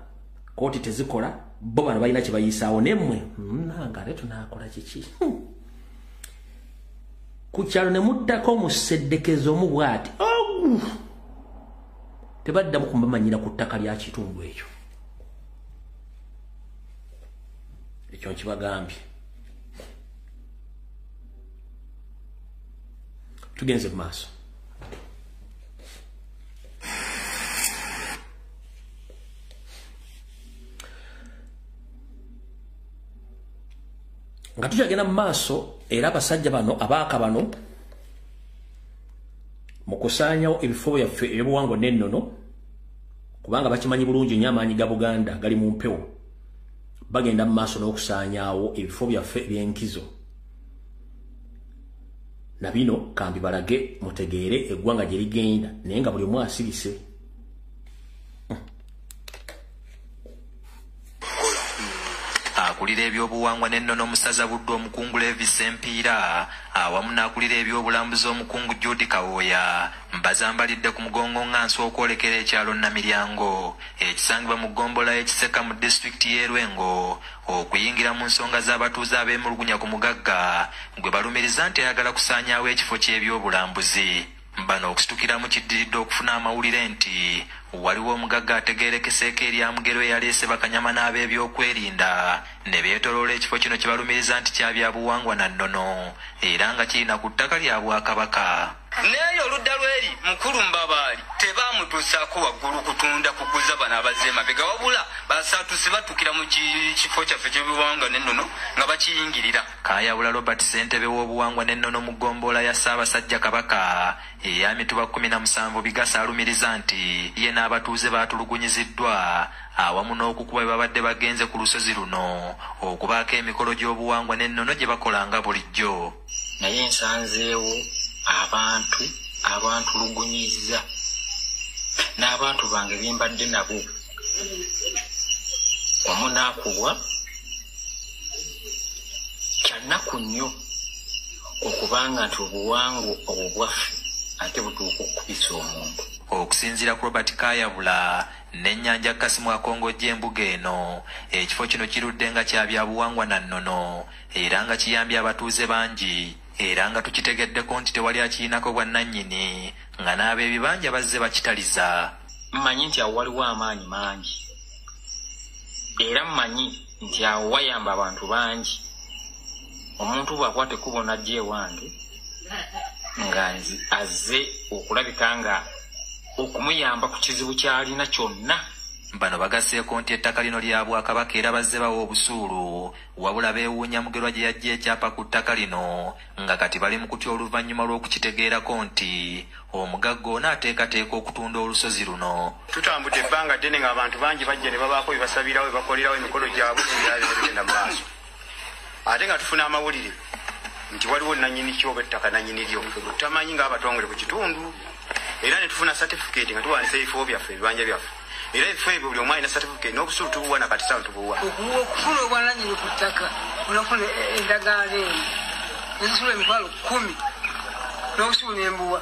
kooti tezikola, bo bano balina kye bayisaawo nemmwe nanga ate tunaakola kiki? Ku kyalo ne muddako omuseddekezo omu bw'ati tebaddamu kumamanyira ku ttaka lya kitundu ekyo. Ekyo nkibagambye. Tugenze mu maaso. Nga tukyagenda mu maaso era abasajja bano abaaka bano mu kusaanyawo ebifo byaffe eby'obuwangwa n'ennono kubanga bakimanyi bulungi nnyo amaanyi ga Buganda gali mu mpewo bagenda mu maaso n'okusaanyaawo ebifo byaffe eby'enkizo. Na bino kambi balage mutegeere eggwanga gye ligenda naye nga buli omu asirise. Akulira ebyobuwangwa n'ennono omusaza Buddu omukungu Levi Sempiira awamu n'akulira ebyobulambuzi omukungu Judy Kawoya mbazambalidde ku mugongo ngansi okwolekera ekyalo Namiryango ekisangibwa mu ggombolola y'Ekiseka mu disitulikiti y'e Lwengo okuyingira mu nsonga z'abatuuze ab'emulugunya ku mugagga gwe balumiriza nti ayagala kusaanyaawo ekifo ky'ebyobulambuzi. Bano okusitukira mu kiddiridde okufuna amawulire nti waliwo omugagga ategeerekeseeko erya mugero eyaleese bakanyama n'ab'ebyokwerinda ne beetoloola ekifo kino kye balumiriza nti kya byabuwangwa na nnono era nga kirina ku ttaka lya Bwakabaka. Naye oludda lw'eri mukulu Mbabaali tebaamutuusaako waggulu kutunda kukuza bano abazze emabega wabula basaatusi batukira mu kifo kyaffe ky'ebiwangwa n'ennono nga bakiyingirira. Kaayawula Robert Ssentebe w'obuwangwa n'ennono mu ggombolola ya Ssaabasajja Kabaka eya Mituba 17 Bigasa alumiriza nti ye n'abatuuze baatulugunyiziddwa awamu n'okukuba bwe babadde bagenze ku lusozi luno okubaako emikolo gy'obuwangwa n'ennono gye bakolanga bulijjo. Naye nsanzeewo abantu abantulugunyizza n'abantu bange bembadde nabo omunaakubwa kyannaku nnyo okubanga nti obuwangwa obwo bwaffe ate butuuka okukubisa omuntu. Okusinziira ku Robert Kaayabula n'ennyanja Kasimu akongojja embuga eno ekifo kino kirudde nga kya byabuwangwa na nnono era nga kiyambye abatuuze bangi era nga tukitegeddeko nti tewali akiyinako bwannannyini nga n'ab'ebibanja bazze bakitaliza. Mmanyi nti awo waliwo amaanyi mangi era mmanyi nti awo wayamba abantu bangi. Omuntu bw'akwata ekkubo n'ajja ewange nga azze okulabika nga okumuyamba ku kizibu ky'alina kyonna. Bano bagasseeko nti ettaka lino lya Bwakabaka era bazze bawa obusuulu wabula beewuunya Mugerwa gye yajja ekyapa ku ttaka lino nga kati bali mu kutya oluvannyuma lw'okukitegeerako nti omugagga ono ateekateeka okutunda olusozi luno. Tutambudde ebbanga ddene ng'abantu bangi bajja ne babaako bye basabirawo bye bakolerawo emikolo gyabwe byali bigenda mu maaso. Ate nga tufuna amawulire nti waliwo nannyini kyoba ettaka nannyini lyo tamanyi ng'abatongole ku kitundu era ne tufuna certificate nga tuwanisa ebifo byaffe ebibanja byaffe era ebifo ebyo buli omu alina certificate n'obusuulu tubuwa na kati saawa tubuwa. Okufuna obwanannyini ku ttaka onafuna endagaano eno nezisula emitwalo 10 n'obusuulu n'embuwa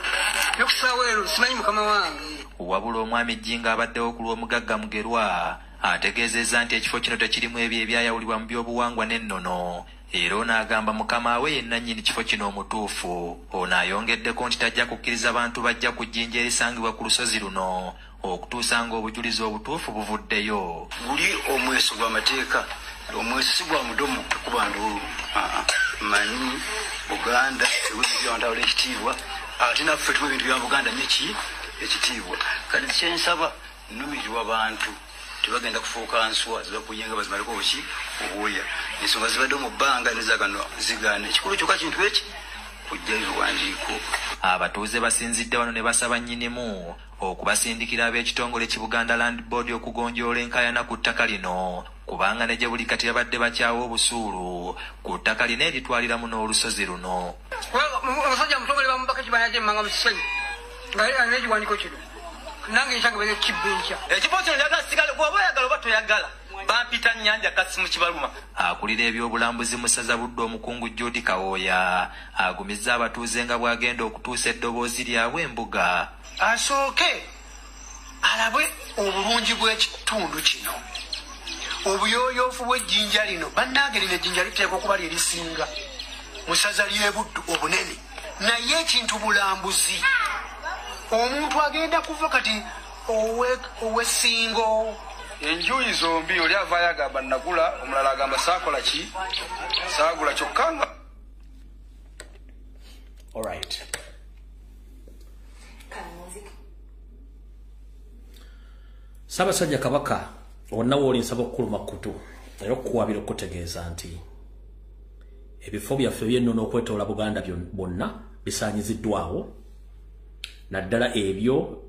n'okusaawa ero simanyi mukama wange. Wabula omwami Jjinga abaddewo ku lw'omugagga Mugerwa ategeezezza nti ekifo kino tekirimu ebyo ebyayawulibwa mu byobuwangwa n'ennono era n'agamba mukama we yennannyini kifo kino omutuufu. Ono ayongeddeko nti tajja kukkiriza bantu bajja ku jjinja erisangibwa ku lusozi luno okutuusa ng'obujulizi obutuufu buvuddeyo. Guli omweso gw'amateeka omweso si gwa mudomo tekuba ndulu manyi Buganda ewebyawandaula ekitiibwa ate naffe tuwa ebintu bya Buganda nyeki ekitiibwa kati kyensaba nnumirirwa bantu tebagenda kufuuka nswa zibakuyenga bazimaliko buki obwoya ensonga zibadde mu bbanga nezagano zigaana ekikulu kyokka kintu eki kujja ebiwandiiko. Abatuuze basinzidde wano ne basaba nnyinimu okubasindikira ab'ekitongole Kibuganda Land Board okugonjoola enkaayana ku ttaka lino kubanga ne gye buli kati yabadde bakyawa obusuulu ku ttaka lino eritwaliramu n'olusozi luno. Omusajja mutongole bamubaka kibanja ky'emmanga mu kisenyi nga n'ekiwandiiko kino nange nkyanga bene kibinja ekifo kino njagala sigale bw'oba oyagala oba toyagala bampita nnyanja Kasimu Kibaluma. Akulira ebyobulambuzi mu ssaza Buddu omukungu Judy Kawoya agumizza abatuuze nga bw'agenda okutuusa eddoboozi lyabwe embuga. Asooke alabe obulungi bw'ekitundu kino obuyooyoofu bw'ejjinja lino bannange lino ejjinja liteeka okuba lyerisinga mu ssaza ly'e Buddu obunene naye ekintu bulambuzi omuntu agenda kuva kati ow'essingo. Enjuyi zombi oli avaayo agamba nagula omulala agamba saakola ki saagula kyokka nga. Alright. Ssaabasajja Kabaka wonna wooli nsaba okukuluma kutu era okukuwabira okutegeeza nti ebifo byaffe by'ennono okwetoola Buganda bonna bisaanyiziddwawo naddala ebyo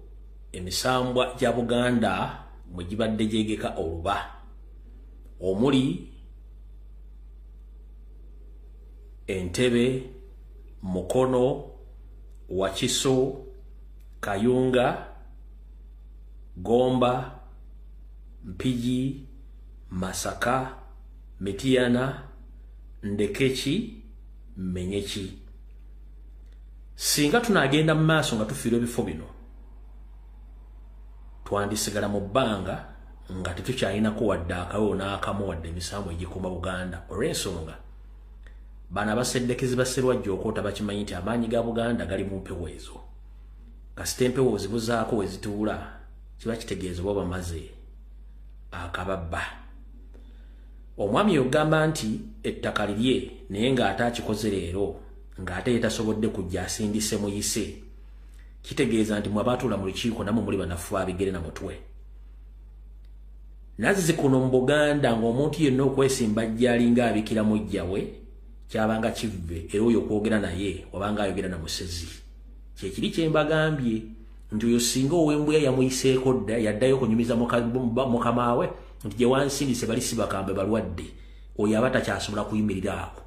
emisambwa gya Buganda mwe gibadde gyegeka oluba omuli Entebbe, Mukono, Wakiso, Kayunga, Gomba, Mpigi, Masaka, Mitiana, Ndekechi, Menyechi. Singa tunagenda mu maaso nga tufiirwa ebifo bino, twandisigala mu bbanga nga tetukyayinako wadde akawewo n'akamu wadde emisango egikuuma Buganda. Olw'ensonga bano abaseddekezi ba Sserwajja Okoota bakimanyi nti amaanyi ga Buganda gali mu mpewo ezo. Kasita empewo ozibuzaako we zituula kiba kitegeeza oba bamaze akababba. Omwami yogamba nti ettaka lirye naye ng'ate akikoze leero ng'ate yetasobodde kujja asindise muyise. Kitegeeza nti mwabatuula mu lukiiko namwe muli banafu abigere na mutwe. Nazi kuno mu Buganda ng'omuntu yenna okwesimba ajjalinga abikira mujjawe kyabanga kivve era oyo okwogera naye wabanga ayogera na musezi. Kyekiri kye mbagambye nti oyo singa ow'embuya yamuyiseeko dda yaddayo okunyumiza mukama we nti gye wansindise bali si bakambe balwadde, oyo aba takyasobola kuyimirira ako.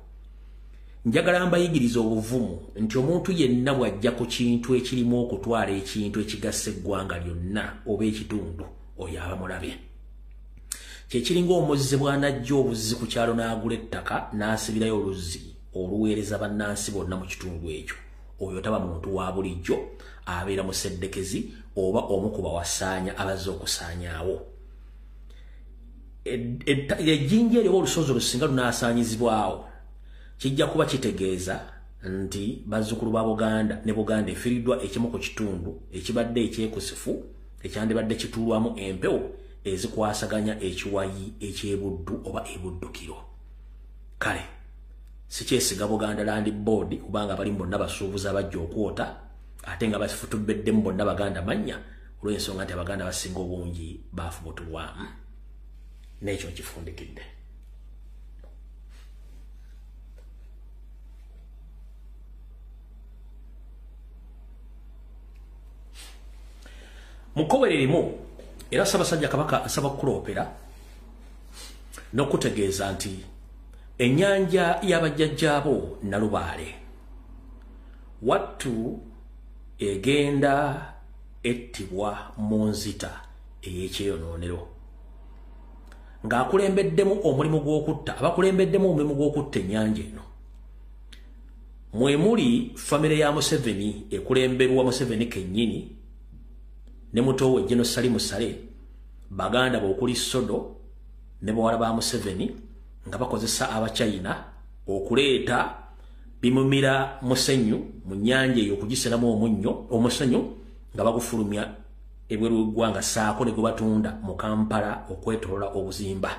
Njagala mbayigiriza obuvumu nti omuntu yenna bw'ajja ku kintu ekirimu okutwala ekintu ekigassa eggwanga lyonna oba ekitundu, oyo aba mulabe. Kyekiringa omuzzi bw'anajja obuzzi ku kyalo n'agula ettaka n'asibirayo oluzzi oluweereza bannansi bonna mu kitundu ekyo, oyo taba muntu wa bulijjo, abeera museddekezi oba omu ku bawasaanya abazze okusaanyaawo. Ejjinja eryo olusozi olusinga lunaasaanyizibwawo kijja kuba kitegeeza nti bazzukulu ba Buganda ne Buganda efiiriddwa ekimu ku kitundu ekibadde ekyekusifu ekyandibadde kituulwamu empewo ezikwasaganya ekiwayi ekyebuddu oba ebuddukiro. Kale si kyesiga Buganda Land Board kubanga bali bonna basuubuzi abajja okwota ate nga bafutubeddemu bonna Baganda mannya olw'ensonga nti Abaganda basinga obungi baafubutulwamu. N'ekyo nkifundikidde. Mukowere limu era Ssaabasajja Kabaka asaba kuloopera n'okutegeeza nti ennyanja y'abajjajjaabo Nalubaale wattu egenda ettibwa mu nzita ey'ekyeyonoonero ng'akulembeddemu omulimu gw'okutta abakulembeddemu omulimu gw'okutta ennyanja eno mwe muli famire ya Museveni ekulemberwa Museveni kennyini ne muto we General Salim Sale Baganda b'okuli Sodo ne bawala ba Museveni nga bakozesa Abachina okuleeta bimumira musenyu mu nnyanja eyo okugiseramu omusenyu nga bagufulumya ebweru w'eggwanga saako ne gwe batunda mu Kampala okwetolola obuzimba.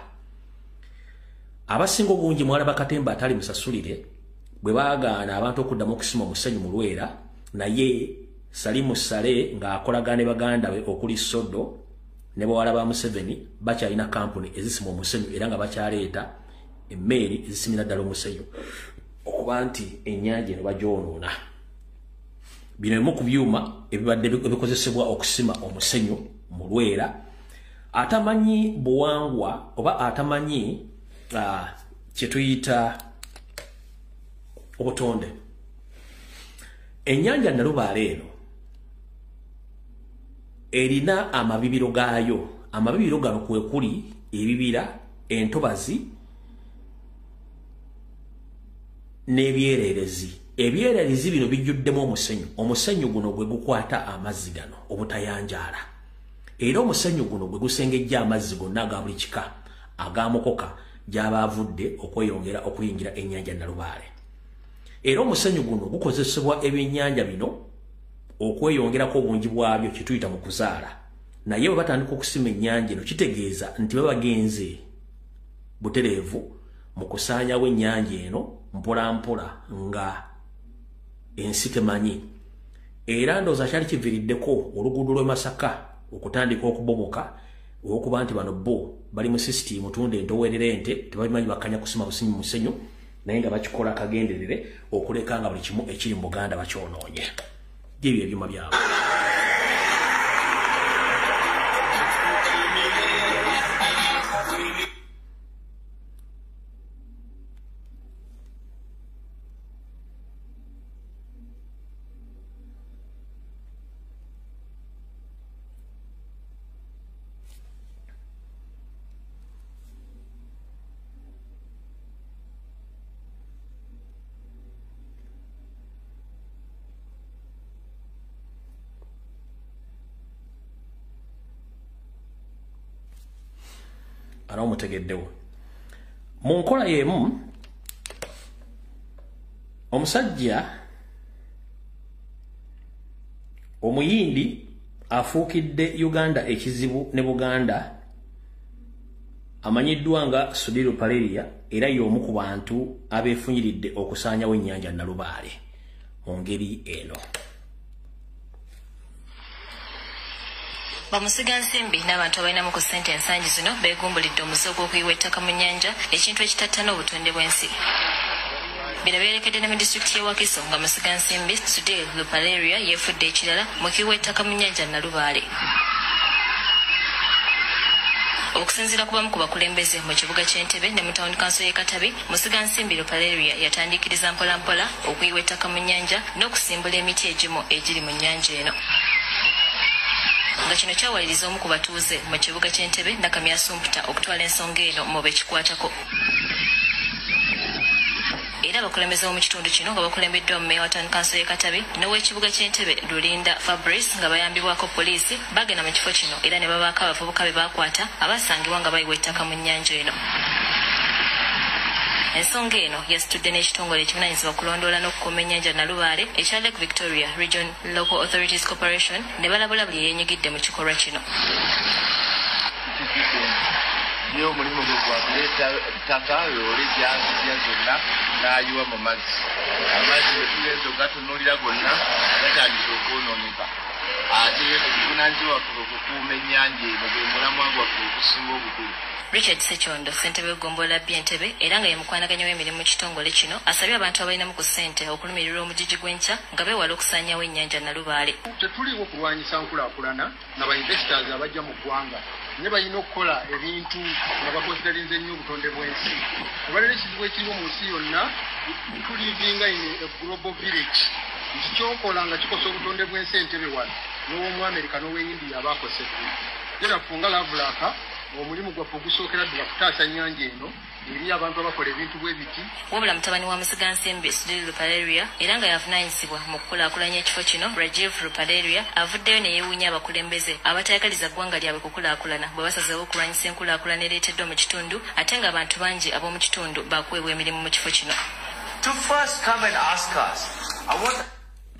Abasinga obungi mwalaba Katemba atali musasulire bwe baagaana abantu okuddamu okusima omusenyu mu Lwera, naye Salimu Sale ng'akolagana ne Baganda be okuli Sodo ne bawala ba Museveni bakyalina kampuni ezisima omusenyu era nga bakyaleeta emmeeri ezisimira ddala omusenyu okuba nti ennyanja eno bagyonoona. Bino bimu ku byuma ebibadde bikozesebwa okusima omusenyu mu Lwera. Atamanyi buwangwa oba atamanyi kye tuyita obutonde. Ennyanja Nalubaale eno erina amabibiro gaayo. Amabibiro gano kwe kuli ebibira, entobazi n'ebyererezi. Ebyererezi bino bijjuddemu omusenyu. Omusenyu guno gwe gukwata amazzi gano obutayanjaala. Era omusenyu guno gwe gusengejja amazzi gonna aga buli kika ag'amukoka gy'aba avudde okweyongera okuyingira ennyanja Nalubaale. Era omusenyu guno gukozesebwa ebyennyanja bino okweyongerako obungi bwabyo kye tuyita mu kuzaala. Naye bwe batandika okusima ennyanja eno kitegeeza nti babagenze butereevu mu kusaanyawo ennyanja eno mpola mpola nga ensi temanyi. Era ndowooza kyali kiviiriddeko oluguudo lw'e Masaka okutandika okubomoka olw'okuba nti bano bo bali mu sisitiimu tunda entowerera ente tebabimanyi bakkanya kusima businyi musenyu naye nga bakikola kagenderere okuleka nga buli kimu ekiri mu Buganda bakyonoonye. Byebyo ebyuma byabwe. ana omutegeddewo mu nkola y'emu omusajja omuyindi afuukidde Uganda ekizibu ne Buganda amanyiddwa nga Sudiru Paleria era y'omu ku bantu abeefunyiridde okusaanyawo ennyanja Nalubaale mu ngeri eno. Bamusiga nsimbi n'abantu abalinamu ku ssente ensangi zino beegumbulidde omuze gw'okuyiwa ettaka mu nnyanja ekintu ekitattana obutonde bw'ensi. Bino byerekedde ne mu disitulikiti y'e Wakiso nga musiga nsimbi Sudiru Paleria yeefudde ekirala mu kuyiwa ettaka mu nnyanja Nalubaale. Okusinziira ku bamu ku bakulembeze mu kibuga ky'Entebbe ne mu tawuni kanso y'e Katabi, musiga nsimbi Paleria yatandikiriza mpolampola okuyiwa ettaka mu nnyanja n'okusimbula emiti egimu egiri mu nnyanja eno. Nga kino kyawaliriza omu ku batuuze mu kibuga ky'Entebbe Nakamya Sumputa okutwala ensonga eno mu bekikwatako. Era abakulembeze mu kitundu kino nga bakulembeddwa mu meeya wa tawuni kanso y'e Katabi n'ow'ekibuga ky'Entebbe Lulinda Fabrice nga bayambibwako poliisi bagenda mu kifo kino era ne babaako abavubuka be baakwata abasangibwa nga bayiwa ettaka mu nnyanja eno. Ensonga eno yasitudde n'ekitongole ekivunaanyizibwa kulondoola n'okukuuma ennyanja Nalubaale ekya Lake Victoria Region Local Authorities Corporation ne balabula buli eyeenyigidde mu kikolwa kino. Niyo omulimu gwe gwakuleeta ettaka loole gyazija zonna n'ayiwa mu mazzi. Amazzi bwe tugenza ogatunuulira gonna gatandika okwonooneka. Ate obuvunaanyizibwa waffe okukuuma ennyanja eno gwe mulamwa gwaffe ogusinga obukulu. Richard Sechondo, ssentebe w'eggombolola Entebbe era nga ye mukwanaganya w'emirimu mu kitongole kino asabye abantu abalinamu ku ssente okulumirirwa omugigi gw'enkya nga beewala okusaanyawo ennyanja Nalubaale. Tetuliwo kulwanyisa nkulaakulana nga bainvestors abajja mu ggwanga ne balina okukola ebintu nga bakonsiderinze nnyo obutonde bw'ensi. Olwaleero ekizibu ekiriwo mu nsi yonna tulivinga in a global village. Nti kyokola nga kikosa obutonde bw'ensi Entebbe wano n'ow'omu America n'ow'e India abaakosedde. Era funga lavulaka omulimu gwaffe ogusookera ddala kutaasa nnyanja eno eri abantu abakola ebintu bwe biti. Wabula mutabani wa musiga nsimbi Sudiru Paleria era nga yavunaanyizibwa mu kukulaakulanya ekifo kino Rajiv Paleria avuddeyo ne yeewuunya abakulembeze abatayagaliza ggwanga lyabwe kukulaakulana bwe basazeewo okulwanyisa enkulaakulana ereeteddwa mu kitundu ate nga abantu bangi ab'omu kitundu baakuweebwa emirimu mu kifo kino.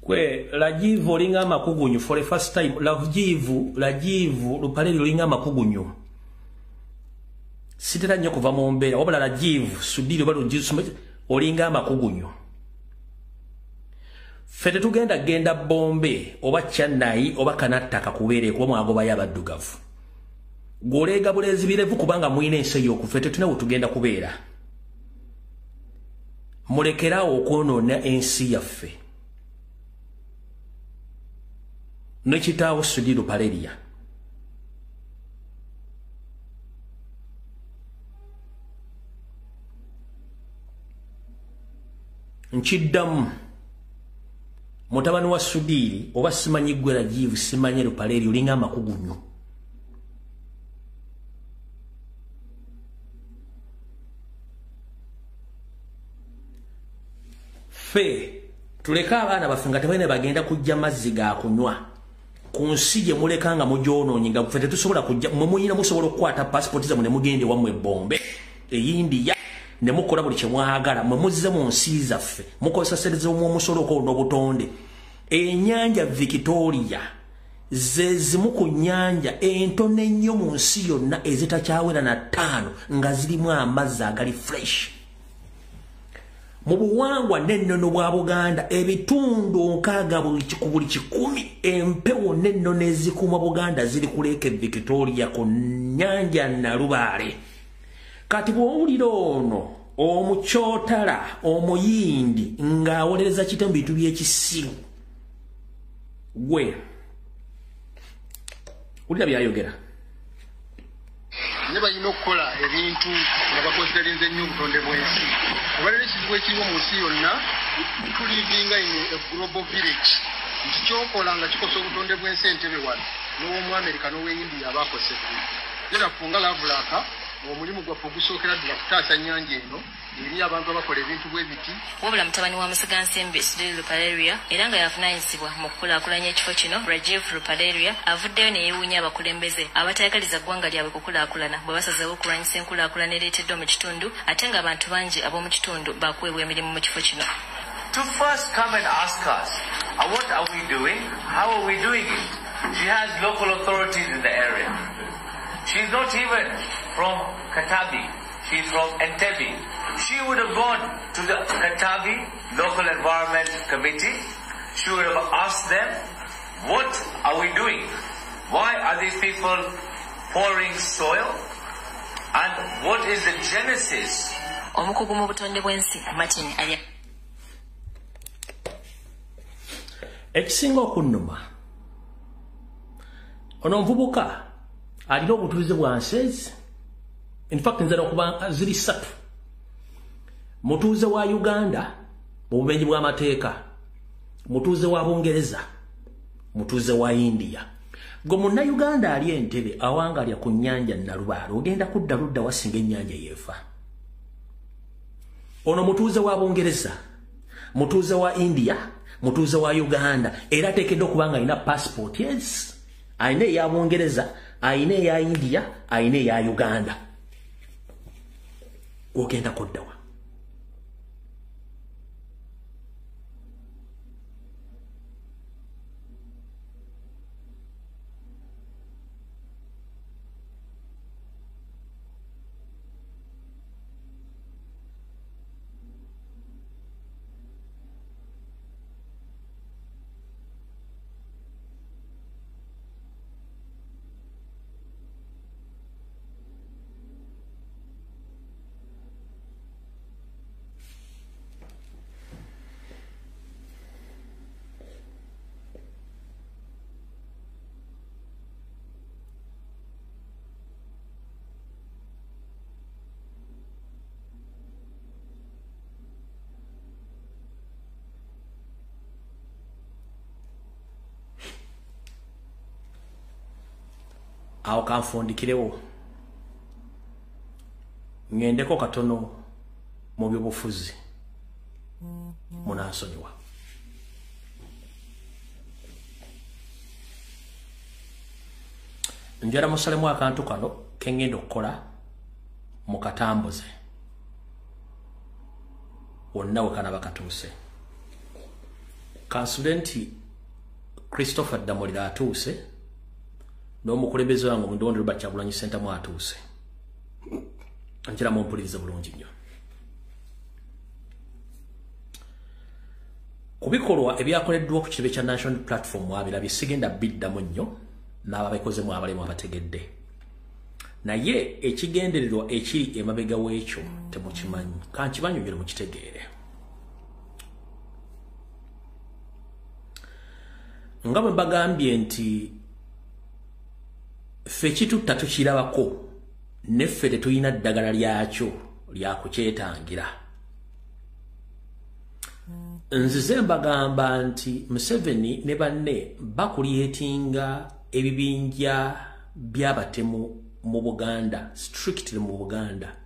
Kwe Rajiv olinga amakugunyu for the first time. Rajiv Paleria olinga amakugunyu. Sitera nnyo kuva mu mbeera wabula Rajiv Sudiru olinga amakugunyu. Ffe tetugenda Bombe oba Chennai oba Kanattaka kubeere kuba mwagobayo abaddugavu. Gwoleega buleezi birevu kubanga mwina ensi ey'okufa tetulina we tugenda kubeera. Mulekerawo okwonoona ensi yaffe. Nekitaawo Sudiru Paleria. Nchiddamu mutabani wa Sudiri oba simanyi gwe Rajiv simanyi Paleria olinga amakugunyu. Ffe tuleka abaana baffe nga tebalina bagenda kujja mazzi ga kunywa ku nsi gye muleka nga mugyonoonye nga ffe tetusobola kujja mwe muyina musobola okukwata pasipoti zammwe ne mugende wammwe Bombe e India ne mukola buli kye mwagala mwe muzze mu nsi zaffe mukozesa ssente z'omusolo n'obutonde. Ennyanja Victoria ze zimu ku nnyanja entono ennyo mu nsi yonna ezitakyawera na 5 nga zirimu amazzi agali fresh. Mu buwangwa n'ennono bwa Buganda ebitundu 60 ku buli 100 empewo n'ennono ezikuuma Buganda ziri ku Lake Victoria ku nnyanja Nalubaale. Kati bw'owulira ono omukyotala omuyindi ng'awolereza kitembo bintu by'ekisiru gwe wulira byayogera. Ne balina okukola ebintu nga bakonsiderinze nnyo obutonde bw'ensi. Olwaleero ekizibu ekiriwo mu nsi yonna tulivinga in a global village. Nti kyokola nga kikosa obutonde bw'ensi Entebbe wano n'ow'omu America n'ow'e India abaakosedde. Era funga lavulaka omulimu gwaffe ogusookera ddala kutaasa nnyanja eno eri abantu abakola ebintu bw'ebiti. Wabula mutabani wa Musigansimbi Sudiri Lupaleria era nga yavunaanyizibwa mu kukulaakulanya ekifo kino Rajiv Lupaleria avuddeyo ne yeewuunya abakulembeze abatayagaliza ggwanga lyabwe kukulaakulana bwe basazeewo okulwanyisa enkulaakulana ereeteddwa mu kitundu ate ng'abantu bangi ab'omu kitundu baakuweebwa emirimu mu kifo kino. To first come and ask us, what are we doing? How are we doing it? She has local authorities in the area. She's not even from Katabi. She's from Entebbe. She would have gone to the Katabi Local Environment Committee. She would have asked them, what are we doing? Why are these people pouring soil? And what is the genesis? Omukugu mu butonde bw'ensi Martin Alya. Ekisinga okunnuma ono omuvubuka alina obutuuze bwa nsezi. In fact nzera okuba ziri ssatu. Mutuuze wa Uganda mu bumenyi bw'amateeka, mutuuze wa Bungereza, mutuuze wa India. Gwe munnayuganda ali Entebbe awangalya ku nnyanja Nalubaale ogenda kudda ludda wasinga ennyanja yeefa. Ono mutuuze wa Bungereza, mutuuze wa India, mutuuze wa Uganda era ateekeddwa okuba nga alina passport. Yes, ayina eya Bungereza, ayina eya India, ayina eya Uganda. Ogenda kuddawa. Awo kanfundikirewo ngendeko katono mu byobufuzi munansonyiwa. Njala musalemu akantu kano kengenda okukola mu Katambuze wonna we kanaba katuuse. Kansule nti Christopher Damolira atuuse n'omukulembeze wange Omudondo Robert Kyagulanyi Ssentamu atuuse. Njala mumpulirize bulungi nnyo. Ku bikolwa ebyakoleddwa ku kirebe kya National Platform wabirabye sigenda biddamu nnyo n'ababikozemu abalemu abategedde. Naye ekigendererwa ekiri emabega w'ekyo temukimanyi. Kankibanyonyole mukitegeere. Nga bwe bagambye nti ffe kitutta tukirabako neffe tetulina ddagala lyakyo lya kukyetangira. Nzize mbagamba nti Museveni ne banne bakulyetinga ebibinja by'abatemu mu Buganda, strictly mu Buganda,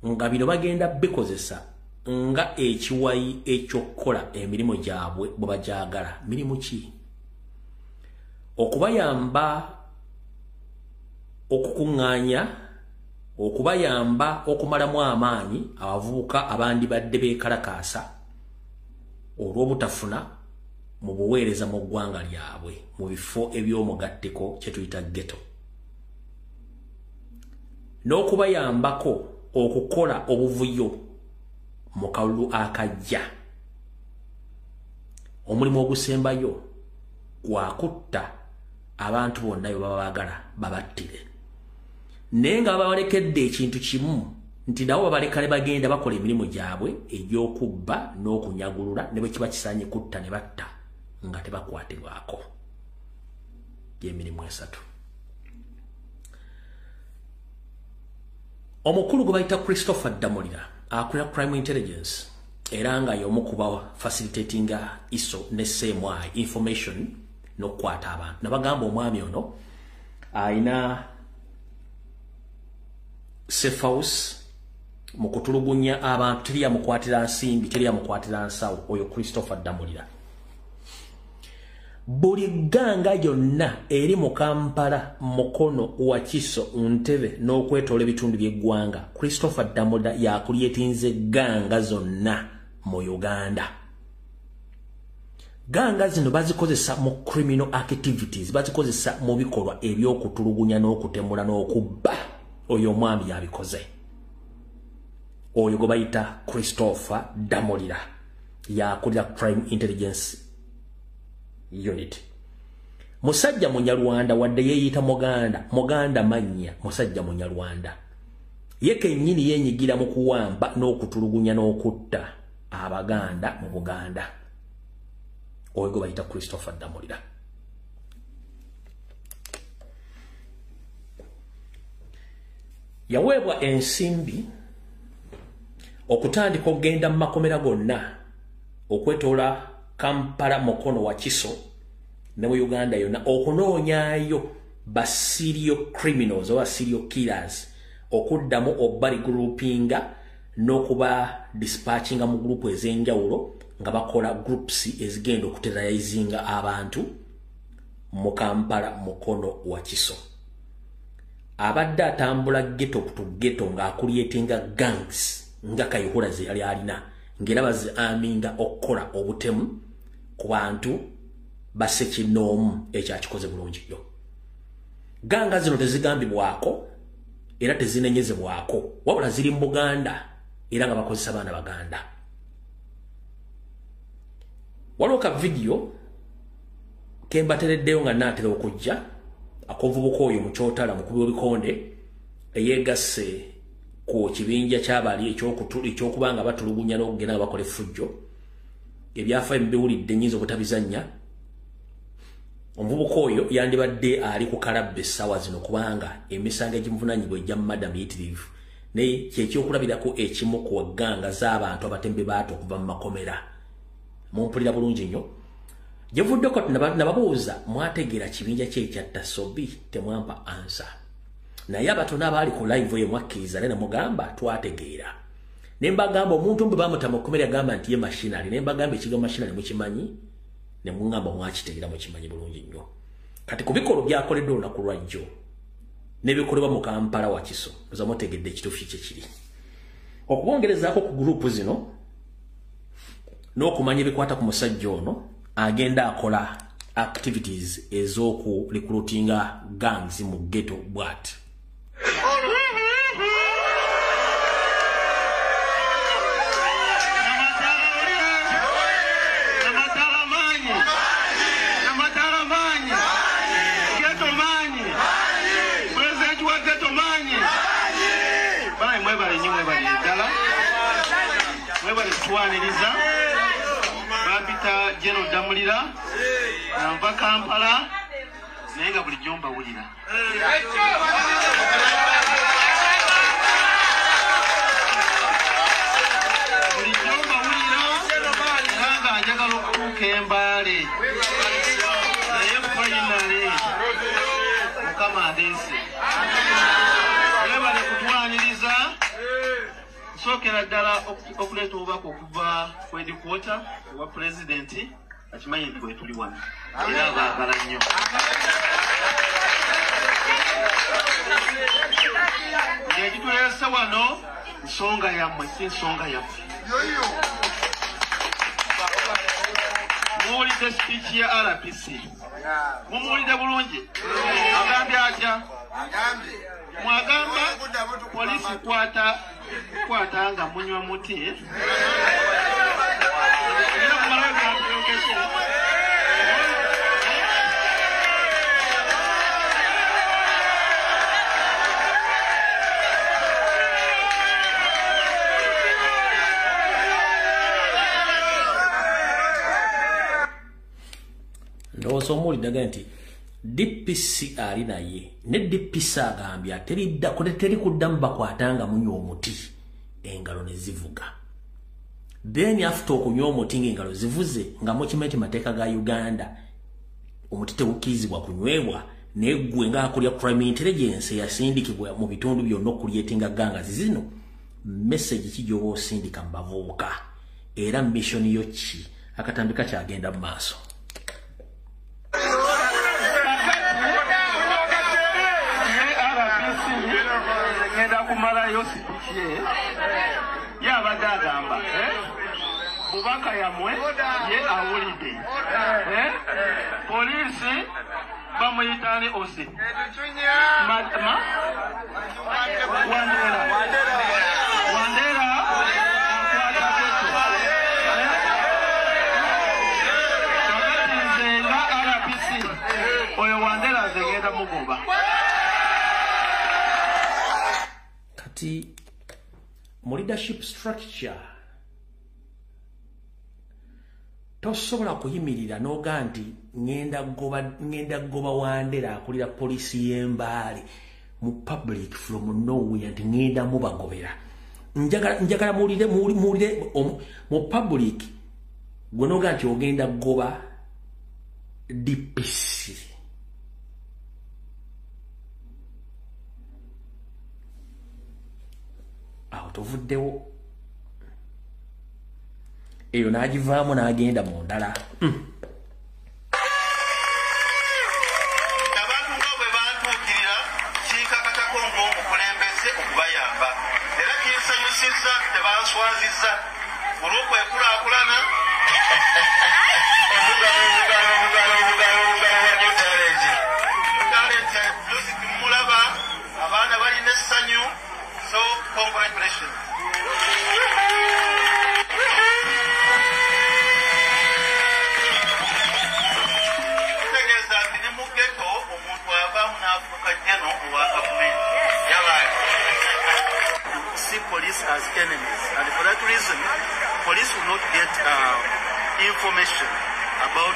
nga bino bagenda bikozesa nga ekiwayi ekyokukola emirimu gyabwe bwe bagyagala. Mirimu ki? Okubayamba okukuŋŋaanya, okubayamba okumalamu amaanyi abavubuka abandibadde beekalakaasa olw'obutafuna mu buweereza mu ggwanga lyabwe mu bifo eby'omugatteko kye tuyita ghetto, n'okubayambako okukola obuvuyo mu kalulu akajja. Omulimu ogusembayo gwakutta abantu bonna bye baba baagala babattire. Naye nga babalekedde ekintu kimu nti nabo babaleka ne bagenda bakola emirimu gyabwe egy'okubba n'okunyagulula ne bwe kiba kisaanye kutta ne batta nga tebakwatibwako. Gy'emirimu esatu. Omukulu gwe bayita Christopher Damolira akulira Crime Intelligence era nga y'omu ku ba facilitatinga ISO ne CMI information n'okukwata abantu. Nabagamba omwami ono ayina safe house mukutulugunya abantu tiriya mukwatira nsimbi tiriya mukwatira nsawo oyo Christopher Damulira. Buli ganga yonna eri mu Kampala Mukono Wakiso Ntebe n'okwetoola ebitundu by'eggwanga Christopher Damulira yakulyetinze ganga zonna mu Uganda. Ganga zino bazikozesa mu criminal activities, bazikozesa mu bikolwa eby'okutulugunya n'okutemula n'okubba. Oyo mwami yabikoze. Oyo gwe bayita Christopher Damulira yakulira Crime Intelligence Unit. Musajja Munyarwanda wadde yeeyita Muganda mannya musajja Munyarwanda. Yeke nnyini yenyigira mu kuwamba n'okutulugunya n'okutta Abaganda mu Buganda. Oyo gwe bayita Christopher Damulira. Yaweebwa ensimbi okutandika okugenda mu makomera gonna okwetoola Kampala Mukono Wakiso ne mu Uganda yonna okunoonyaayo ba serial criminals oba serial killers okuddamu obali groupinga n'okuba dispatchinga mu group ez'enjawulo nga bakola groups ezigenda okuterrorizinga abantu mu Kampala Mukono Wakiso. Abadde atambula ghetto to ghetto ng'akulyetinga gangs nga Kayihura ze yali alina ng'era baziaminga okukola obutemu ku bantu basekinoomu ekyakikoze bulungi nnyo. Ganga zino tezigambibwako era tezinenyezebwako wabula ziri mu Buganda era nga bakozesa baana Baganda. Waliwo ka video kembatereddeyo nga naatera okujja akovubuka oyo mu kyotala mukubi w'ebikonde eyeegasse ku kibinja ky'abali ekyokubanga batulugunya n'okugenda nga bakola effujjo ebyafaayo mubiwulidde nnyinza obutabizannya. Omuvubuka oyo yandibadde ali ku kalabba essaawa zino kubanga emisango egimuvunaanyibwa ejja mu madam yitirivu naye kyekyokulabirako ekimu ku wagganga z'abantu abatembe baatu okuva mu makomera. Mumpulira bulungi nnyo. Gyevuddeko nababuuza mwategeera kibinja kye ekyatta Sobi temwampa ansa. Naye abatono abaali ku live eyo mwakkiriza ne namugamba twategeera. Ne mbagamba omuntu mbe bamuta mu kkomera agamba nti ye machinery ne mbagamba ekigo machinery mukimanyi ne mungamba mwakitegeera mukimanyi bulungi nnyo. Kati ku bikolo byakoleddwa olunaku lwajjo ne bikolebwa mu Kampala Wakiso muza mutegedde ekituufu kye kiri. Okubongerezaako ku gurupu zino n'okumanya ebikwata ku musajja ono agenda akola activities ez'oku recruitinga gangs mu ghetto bwat. Twaniriza babita General Damulira nava Kampala naye nga bulijjo mbawulira. Bulijjo mbawulira era nga njagala okutuuka Embaale naye finally Mukama adeese. Mwebale kutwaniriza. Sokera ddala okuleeta obubaka okuva ku headquarter wa president akimanyi nti bwe tuli wano era baagala nnyo. Ng'ekituleese wano nsonga yammwe si nsonga yaffe. Muwulidde speech ya RPC mumuwulidde bulungi agambye atya? Mwagamba polisi kwata nga munywa muti ndowooza omuwuliddaga nti DPC ali naye ne DPC agambya teri kuddamu bakwatanga munywa omuti engalo ne zivuga. Then after okunywa omuti ng'engalo zivuze nga mukimanyi mateeka ga Uganda omuti tewukkirizibwa kunywebwa negwe nga akulya crime intelligence yasindikibwa mu bitundu byonna okuliyetinga gangazi zino message kijoba osindika mbavuuka era mission yo ki akatambika kyagenda mu maaso. Ngenda kumala yosipikye yabadde agamba bubaka yamwe ye awulidde poliisi bamuyitani osi Wandera nze nga RPC oyo Wandera zegenda mugoba. Kati mu leadership structure tosobola kuyimirira noga nti ngenda goba Wandera akulira poliisi y'Embaale mu public from nowhere nti ngenda mubagobera. Njagala muwulire mu public gwe noga nti ogenda goba DPC. Tovuddewo eyo n'agivaamu n'agenda mu ndala. Abantu nga bwe bantuukirira kiikakatako ng'omukulembeze okubayamba era kinsanyusizza tebanswazizza olw'okwekulaakulana mulaba abaana balina essanyu. So, congratulations. See police as enemies, and for that reason, police will not get information about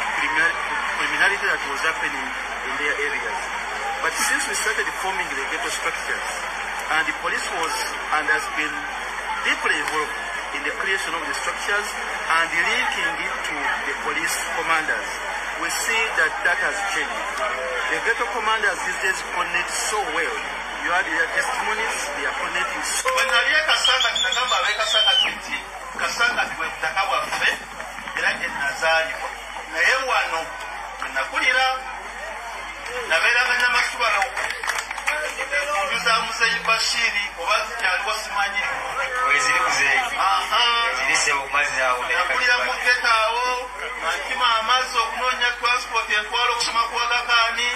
criminality that was happening in their areas. But since we started forming the ghetto structures, and the police was and has been deeply involved in the creation of the structures and linking it to the police commanders, we see that that has changed. The ghetto commanders these days connect so well. You had their testimonies, they are connecting so well. When I Kasanga, Nakamba, Kasanga, Kasanga, Kasanga, waffe era ennazaalibwa naye wano nakulira nabeeranga namasubala okujuza Muzeyi Bashiri oba zikyaliwo simanyi nakulira mu getaawo nakima amazzi okunoonya transport entwala okusoma kwa Kakaani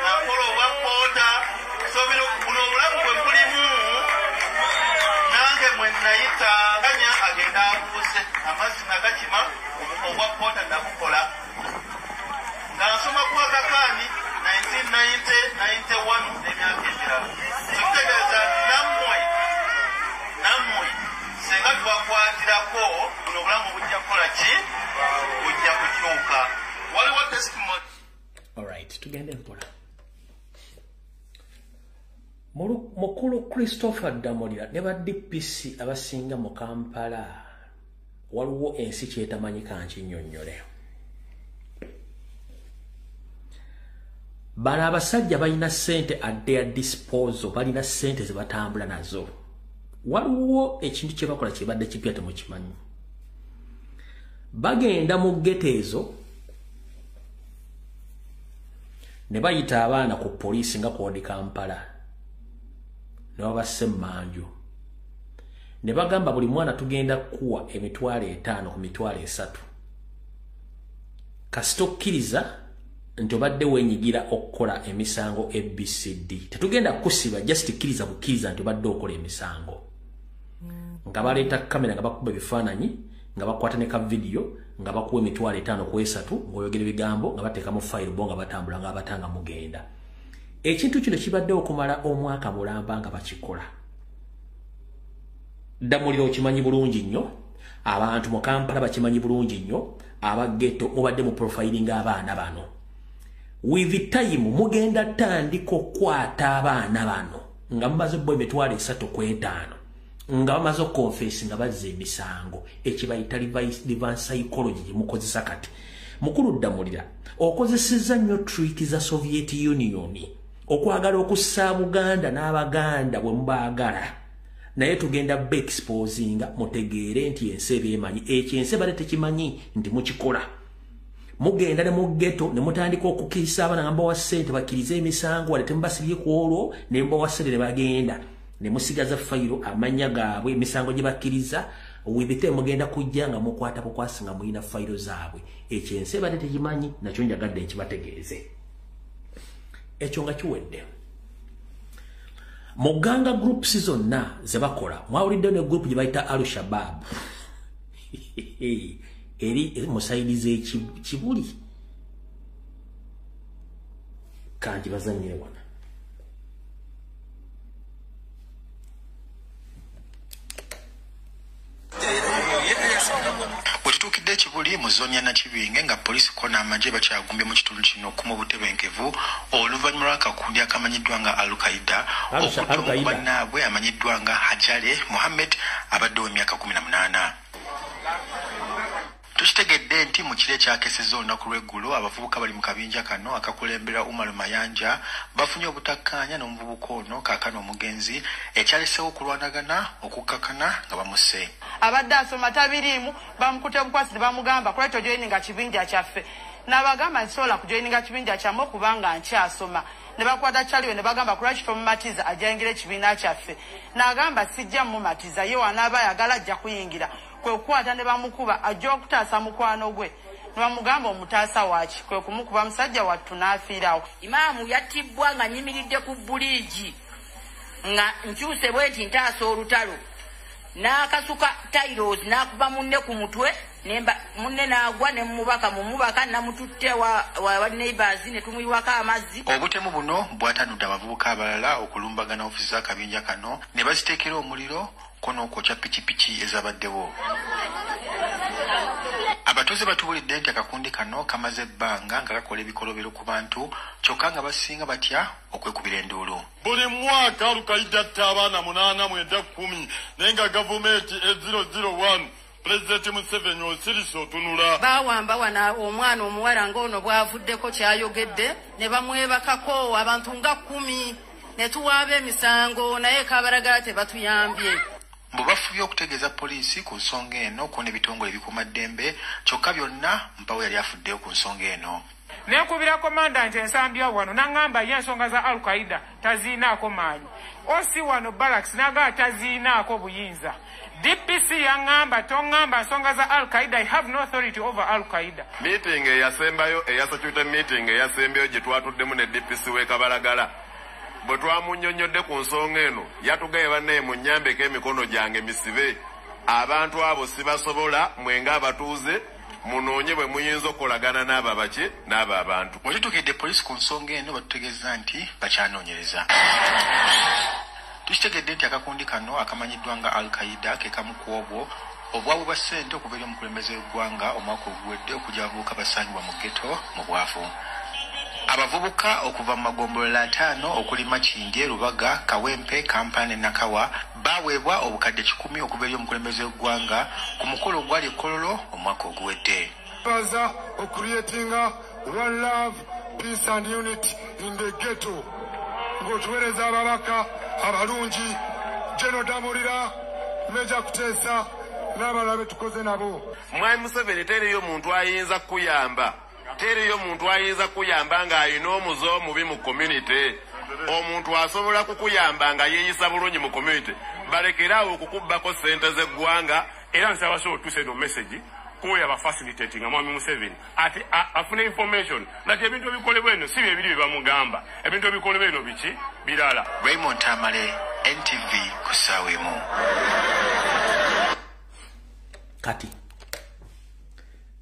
nakola obwa pooda so buno obulamu bwe bulimu nange mwe nayita kanya agenda abuuze amazzi nagakima obwa pooda nakukola nga nsoma kwa Kakaani 1990-91 n'emyaka emirala kitegeeza nammwe senga tubakwatirako buno obulamu bujja kukola ki bujja kukyuka waliwo testimony. Alright, tugende mpola. Mukulu Christopher Damolira ne ba DPC abasinga mu Kampala waliwo ensi kyetamanyika nkinnyonnyole. Bana abasajja balina ssente at their disposal, balina ssente ze batambula nazo. Waliwo ekintu kye bakola kibadde kipya temukimanyi. Bagenda mu ghetto ezo ne bayita abaana ku poliisi nga koodi Kampala ne babasse mmanju ne bagamba buli mwana tugenda kuwa $5,000 ku $3,000 kasita okkiriza nti obadde wenyigira okukola emisango ABCD tetugenda kusiba just kkiriza bukkiriza nti obadde okola emisango nga baleeta kamera nga bakuba ebifaananyi nga bakwata ne ka video nga bakuwa $5,000 ku 3 ng'oyogera ebigambo nga bateekamu fayiro bo nga batambula nga abatanga mugenda. Ekintu kino kibadde okumala omwaka mulamba nga bakikola. Damolira okimanyi bulungi nnyo, abantu mu Kampala bakimanyi bulungi nnyo, abageto mubadde mu profiling abaana bano. With time mugenda tandika okukwata abaana bano nga mumaze bo $3,000 ku 5 nga bamaze okonfesi nga bazze emisango ekibayita reverse psychology mukozesa kati mukulu Damulira okozesezza nnyo trick za Soviet Union okwagala okussa Buganda n'Abaganda bwe mubaagala naye tugenda be exposinga mutegeere nti ensi emanyi ekyo ensi bale tekimanyi nti mukikola mugenda ne mu ghetto ne mutandika okukirisa abana ngamba wa ssente bakirize emisango wale tembasibye ku olwo ne mba wa ssente ne bagenda ne musigaza fayiro amanya gaabwe emisango gye bakiriza wibite mugenda kujja nga mukwata bukwasinga muyina fayiro zaabwe ekyo ensi bale tekimanyi nakyo njagadde ekibategeeze ekyo nga kiwedde Muganga groups zonna ze bakola mwawulidde ne group gye bayita Al-Shabaab eri musaidize kibuli kanti bazanyire wana Wetutukidde ekibuli mu zooni ya Nakibinge nga polisi kona amagye bakyagumbye mu kitundu kino okumu butebenkevu oluvannyuma lw'akakundi akamanyiddwa nga Al-Qaeda okudda mu bannaabwe amanyiddwa nga Hajale Mohammed abadde w'emyaka 18. Tukitegedde nti mu kire kyakesezza olunaku lw'eggulo abavubuka bali mu kabinja kano akakulembera Umar Mayanja bafunye obutakkaanya n'omuvubuka ono kaakano omugenzi ekyaleseewo okulwanagana okukkakana nga bamusse. Abadde asoma tabiriimu bamukute bukwasi ne bamugamba kuleeta ojoyininga kibinja kyaffe n'abagamba nsobola kujoyininga kibinja kyamme okubanga nkyasoma ne bakwata kyaliwe ne bagamba kulwaki tomumatiza ajayingira ekibiina kyaffe n'agamba sijja mumatiza ye wanaaba ayagala ajja kuyingira kwe kukwata ne bamukuba ajja okutaasa mukwano gwe ne bamugamba omutaasa waaki kwe kumukuba musajja wattu n'afiirawo. Imaamu yattibwa nga nyimiridde ku buliigi nga nkyuse bwe nti ntaasa olutalo n'akasuka tairos n'akuba munne ku mutwe munne n'agwa ne mubaka mumubaka namututte wa neighbors ne tumuyiwako amazzi. Obutemu buno bwatanudde abavubuka abalala okulumbagana ofisi z'akabinja kano ne baziteekera omuliro konokwokya pikipiki ezabaddewo. Abatuuze batubulidde nti akakundi kano kamaze ebbanga nga kakola ebikolobero ku bantu kyokka nga basinga batya okwekubira enduulu. Buli mwaka Al-Qaeda atta abaana 8 mwenda 10 naye nga gavumenti 001 Pulezidenti Museveni osirisa otunula. Bawamba wana omwana omuwala ng'ono bwavuddeko kyayogedde ne bamwebakako abantu nga 10 ne tuwaaba emisango naye kabaragala tebatuyambye. Bafubye okutegeeza poliisi ku nsonga eno kuona ebitongole ebikuumaddembe kyokka byonna mpawo yali afuddeyo ku nsonga eno. Nekubira komandant ensambya wano n'angamba ye ensonga za Al-Qaeda taziinaako maanyi. Osi wano Barracks n'agamba taziinaako buyinza. DPC yangamba tongamba nsonga za Al-Qaeda. I have no authority over Al-Qaeda. Meeting eyasembayo eyasatute meeting eyasembayo gye twatuddemu ne DPC w'e Kabalagala bwe twamunnyonnyodde ku nsonga eno yatugaye bannaye munnyambeko emikono gyange misibe abantu abo sibasobola mwenga abatuuze munoonye bwe muyinza okukolagana n'abo baki n'abo abantu. Bwe tutukidde poliisi ku nsonga eno batutegeeza nti bakyanoonyereza. Tukitegedde nti akakundi kano akamanyiddwa nga Al-Qaeda ke kamu ku obwo obwawe bwa ssente okuva eri omukulembeze w'eggwanga omwaka oguwedde okujja abavubuka basangibwa mu ghetto mu bwavu. Abavubuka okuva mu magombolola 5 okuli Makindye, Lubaga, Kawempe, Kampala ne Nakawa baweebwa obukadde 10 okuva eri omukulembeze w'eggwanga ku mukolo ogwali Kololo omwaka oguwedde. Baza okuriyetinga one love, peace and unity in the ghetto. Ng'otuweereza ababaka abalungi General Damulira, Meja Kuteesa n'abalala tukoze nabo. Mwami Museveni teriyo muntu ayinza kuyamba. Teriyo muntu ayinza kuyamba nga alina omuze omubi mu community. Omuntu asobola kukuyamba nga yeeyisa bulungi mu community. Balekerawo okukubbako ssente z'eggwanga. Era nsaba so tuse no message kuya ba facilitating Mwami Museveni ati afuna information nati ebintu ebikolebwa eno si bye biri bamugamba ebintu ebikolebwa eno biki birala. Raymond Tamale, NTV kusawemu. Kati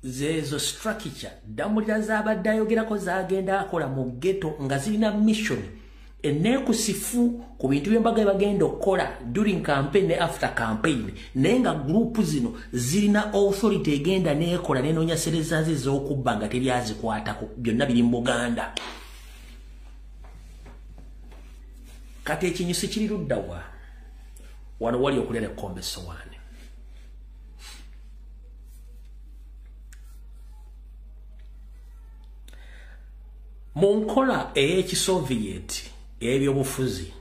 zezo structure Damulira zabadde ayogerako zagenda akola mu ghetto nga zirina mission enekusifu ku bintu by'embaga bagenda okukola during campaign ne after campaign naye nga group zino zirina authority egenda nekola nenoonya sereza ze z'okubba nga teri azikwatako byonna biri mu Buganda. Kati ekinyusi kiri ludda wa wano wali okulera ekkombe essowaani mu nkola ey'ekisoviet ey'ebyobufuzi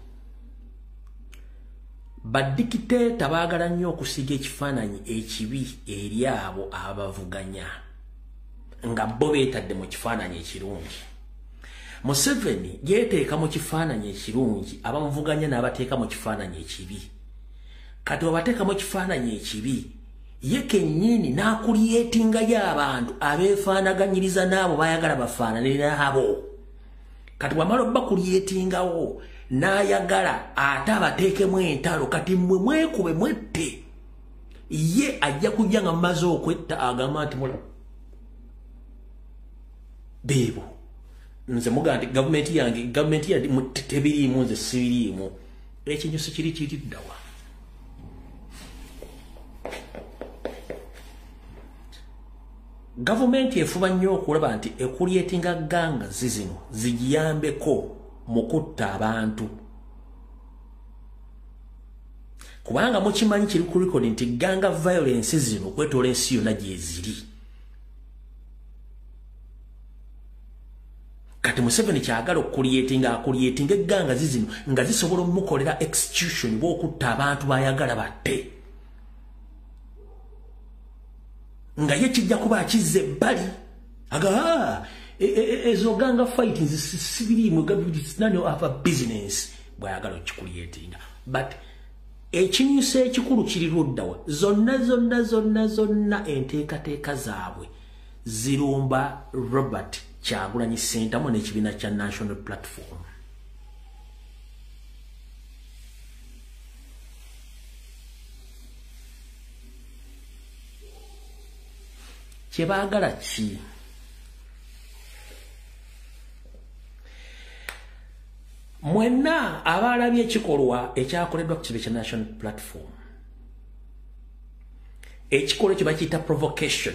badikiteeta baagala nnyo okusiga ekifaananyi ekibi eri abo abavuganya nga bo beetadde mu kifaananyi ekirungi. Museveni yeeteeka mu kifaananyi ekirungi abamuvuganya n'abateeka mu kifaananyi ekibi. Kati obateeka mu kifaananyi ekibi ye kennyini n'akuliyeetingayo abantu abeefaanaganyiriza n'abo bayagala bafaanane n'abo. Kati bw'amala obbakuliyeetingawo n'ayagala ate abateekemu entalo kati mmwe mwekube mwette. Ye ajja kujja nga mmaze okwetta agamba nti mula beebo nze muga nti gavumenti yange tebiriimu nze sibiriimu. Ekinyusi kiri kiriddawa. Gavumenti efuba nnyo okulaba nti ekulyetinga ganga zizino zigiyambeko mu kutta abantu. Kubanga mukimanyi kiri ku record nti ganga violence zino kwetola ensi yonna gyeziri. Kati Museveni kyagala okulyetinga egganga zizino nga zisobola omukolera execution bw'okutta abantu bayagala batte. Nga ye kijja kuba akizza ebbali aga ezo ganga fighting sibiriimu none of a business bwayagala okikulyetinga. But ekinyusa ekikulu kiri luddawa zonna enteekateeka zaabwe zirumba Robert Kyagulanyi Ssentamu n'ekibiina kya National Platform. Kye baagala ki? Mwenna abaalabye ekikolwa ekyakoleddwa ku kibiina kya National Platform. Ekikolwa kye bakiyita provocation,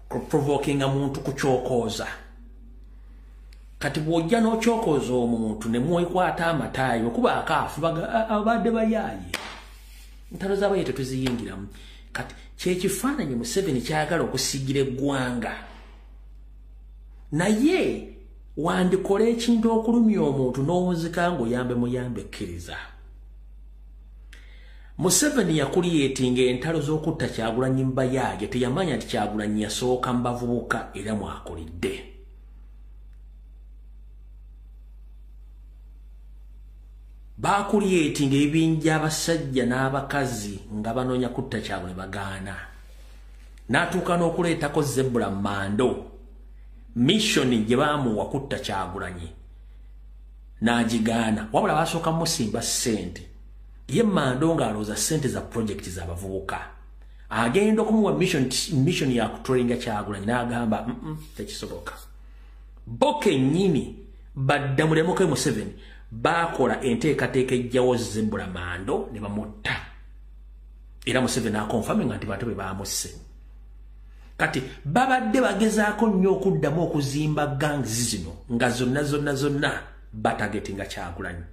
provokinga muntu kukyokooza. Kati bw'ojja n'okyokooza omuntu ne mwekwata amataayi okuba akaafu abadde bayaaye. Ntalo z'abaye tetuziyingiramu. Kati kyekifaananyi Museveni kyagala okusigira eggwanga. Naye wandikola ekintu okulumya omuntu n'omuzika ng'oyambe muyambe kkiriza. Museveni yakuliyetinga entalo z'okutta Kyagulanyi mbayaaye teyamanya nti Kyagulanyi yasooka mu bavubuka era mwakolidde. Bakuliyetinga ebinja abasajja n'abakazi nga banoonya kutta Kyagulanyi bagaana. N'atuuka n'okuleetako Zebra Mando missoni gye baamuwa kutta Kyagulanyi n'agigaana. Wabula basooka musimba ssente. Ye Mando ng'alowooza ssente za projekiti z'abavubuka. Agenda okumuwa mission ya kutrollinga Kyagulanyi n'agamba tekisoboka. Bo kennyini badda mulemuke Museveni bakola enteekateeka ejjawo Zebra Mando ne bamutta. Era Museveni akonfaminga nti bantu be baamusse. Kati babadde bagezaako nnyo okuddamu okuzimba gangi zino nga zonna batagetinga Kyagulanyi.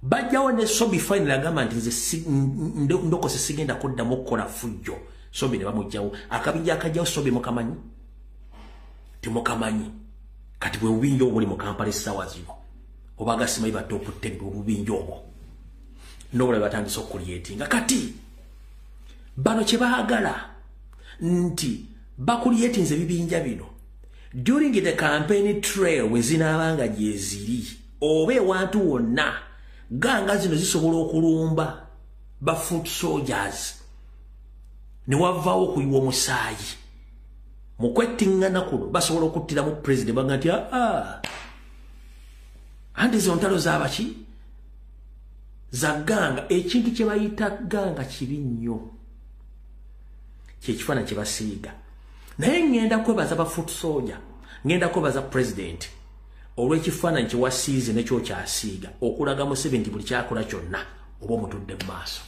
Bajjawo ne Sobi final agamba nti nze ndokose sigenda kuddamu okukola fujjo. Sobi ne bamugjawo. Akabinja akajjawo Sobi mukamanyi? Timukamanyi. Kati bwe bubinja obuli mu Kampala essaawa zino. Obaga simayi batte okuttedde obubinja obwo. N'obula batandise okuliyetinga. Kati bano kye baagala nti bakuliyetinze ebibinja bino during the campaign trail we zinaabanga gyeziri oba ewantu wonna ganga zino zisobola okulumba ba foot soldiers ne wavaawo okuyiwa omusaayi mu kwettiŋŋana kuno basobola okuttiramu president baga nti anti zo ntalo zaabaki za ganga. Ekintu kye bayita ganga kibi nnyo kyekifaananyi kye basiiga. Naye ngenda kwebaza ba foot soldier, ngenda kwebaza president olw'ekifaananyi kye wasiize nekyo kyasiiga okulaga Museveni buli kyakola kyonna oba omutudde mu maaso.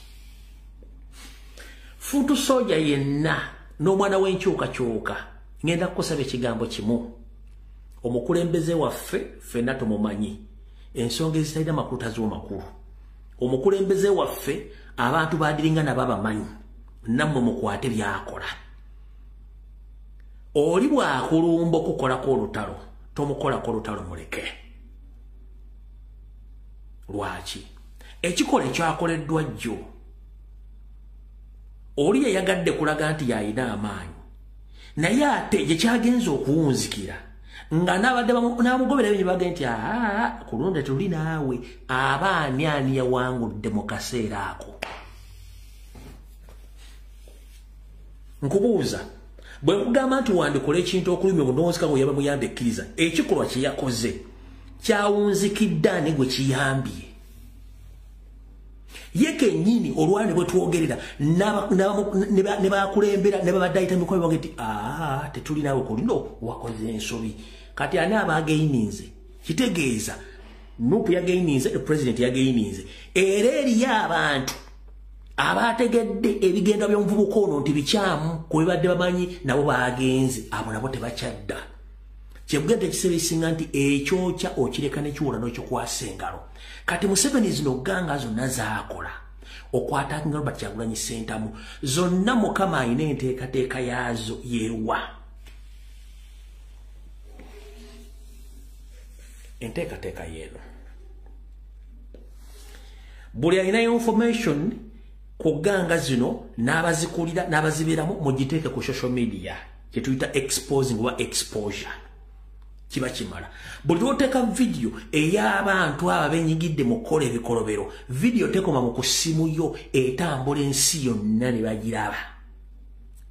Foot soldier yenna n'omwana w'enkyukakyuka ngenda kukusaba ekigambo kimu. Omukulembeze waffe ffenna tumumanyi ensonga ezitalina makulu taziwa makulu. Omukulembeze waffe abantu baadiringa nabo abamanyi nammwe mukwate byakola. Oli bwakulumba okukolako olutalo tomukola ko lutalo muleke. Lwaki ekikola ekyakoleddwa jjo oli yayagadde kulaga nti yalina amaanyi naye ate gye kyagenza okuwunzikira nga n'abadde n'amugobera ebinyi bagenda nti kulunda tuli naawe abaani ani yawangudde mu kaseera ako. Nkubuuza bwe nkugamba nti wandikola ekintu okulumya obunonzika ngo yaba muyambe ekkiriza ekikolwa kye yakoze kyawunzikidde ani gwe kiyambye ye kennyini olwani bwe twogerera ne bakulembera ne babadde ayita emikono bange nti tetuli naawe kulino wakoze ensobi kati ani abageininze kitegeeza nupu yageininze president yageininze era eriyo abantu abategedde ebigenda by'omuvubuka ono nti bikyamu kwe badde bamanyi nabo bagenze abo nabo tebakyadda kyebugende ekiseera ekisinga nti ekyokya okireka nekiwola n'okyokwasa engalo kati Museveni zino ganga zonna zaakola okwatanga Robert Kyagulanyi Ssentamu zonna Mukama alina enteekateeka yaazo yeewa enteekateeka yeeno buli alina information ku ganga zino n'abazikulira n'abazibeeramu mugiteeke ku social media kye tuyita exposing oba exposure kiba kimala buli lwoteeka video ey'abantu abo abenyigidde mu kukola ebikolobero video tekoma mu kusimu yo etambula ensi yonna ne bagiraba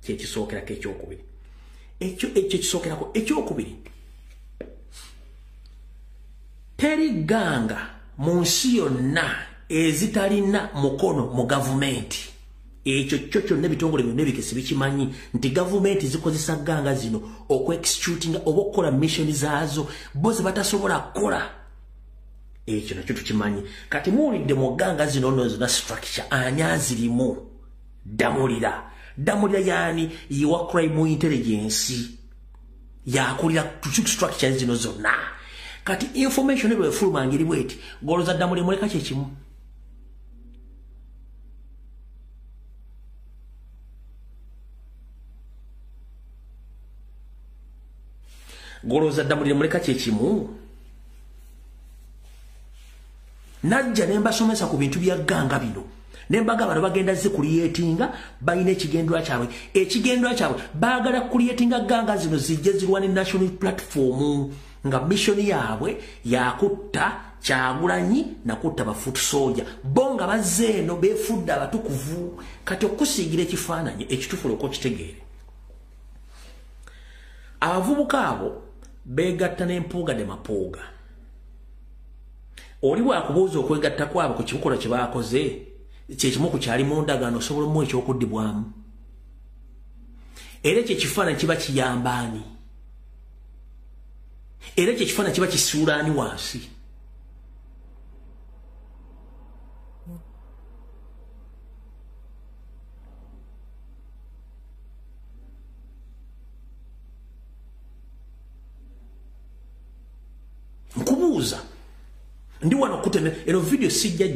kyekisookerako ekyokubiri ekyo kisookerako ekyokubiri teri ganga mu nsi yonna ezitalina mukono mu gavumenti ekyo kyo kyonna ebitongole byonna ebikesi bikimanyi nti gavumenti zikozesa ganga zino okweexecutinga oba okukola mission zaazo bo ze batasobola kukola ekyo nakyo tukimanyi kati muwulidde mu ganga zino nno zonna structure ani azirimu damulira yaani yiwa crime intelligence yakulira structure zino zonna kati information ebyo efulumangiri bweti goloza damulira muleka kyekimu goloza damulira muleka kyekimu najja ne mbasomesa ku bintu bya ganga bino ne mbaga bano bagenda zikuliyetinga bayina ekigendwa kyabwe baagala kuliyetinga ganga zino zijje zirwane national platform nga mission yaabwe yakutta Kyagulanyi nakutta bafutu soja bonga bazze eno befudde abatukuvu kati okusiigira ekifaananyi ekitufulo ko kitegeere abavubuka abo begatta n'empuuga de mapooga oli bwakubuuza okwegatta kwabo ku kibukola kye baakoze kyekimu ku kyali mu ndagaano osobola mu ekyokuddibwamu era ekyo ekifaananyi kiba kiyambaani era ekyo ekifaananyi kiba kisuulaani wansi nkubuuza ndi wano kutene eno video sijja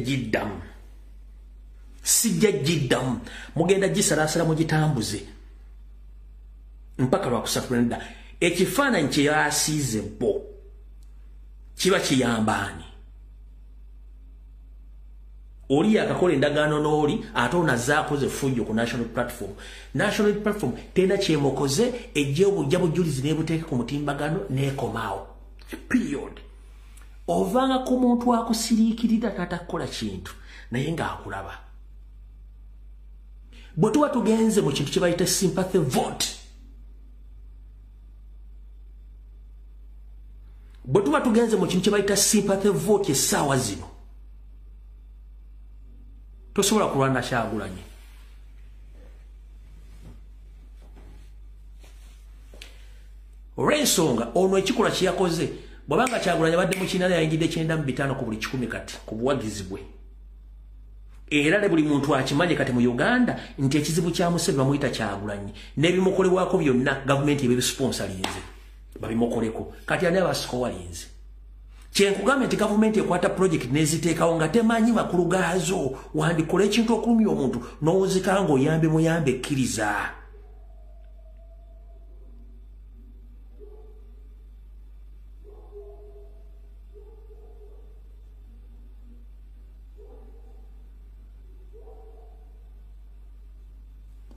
giddamu mugenda gisalaasala mugitambuze mpaka lwakusaturenda ekifaananyi kye yasiize bo kiba kiyambaani oli yakakola endagaano n'oli ate onazaakoze fujjo ku national platform tena kyemukoze ejje obujja bujulizi n'ebuteeke ku mutimbagano n'ekomaawo period ovanga ku muntu akusiriikirira tatakola kintu naye ng'akulaba bwe tuba tugenze mu kintu kye bayita sympathy vote bwe tuba tugenze mu kintu kye bayita sympathy vote essaawa zino tosobola kulwana Kyagulanyi olw'ensonga ono ekikola kye yakoze bwabanga Kyagulanyi abadde mu kinana yayingidde 9 ku buli 10 kati ku buwagizi bwe era ne buli muntu akimanye kati mu Uganda nti ekizibu kya Museveni bamuyita Kyagulanyi n'ebimukolebwako byonna gavumenti ebibisponsorinze babimukoleko kati ani abasikowalinze kyenkugambye nti gavumenti ekwata project n'eziteekawo nga temanyi makulu gaazo wandikola ekintu okulumya omuntu n'owuzika ng'oyambe muyambe ekkiriza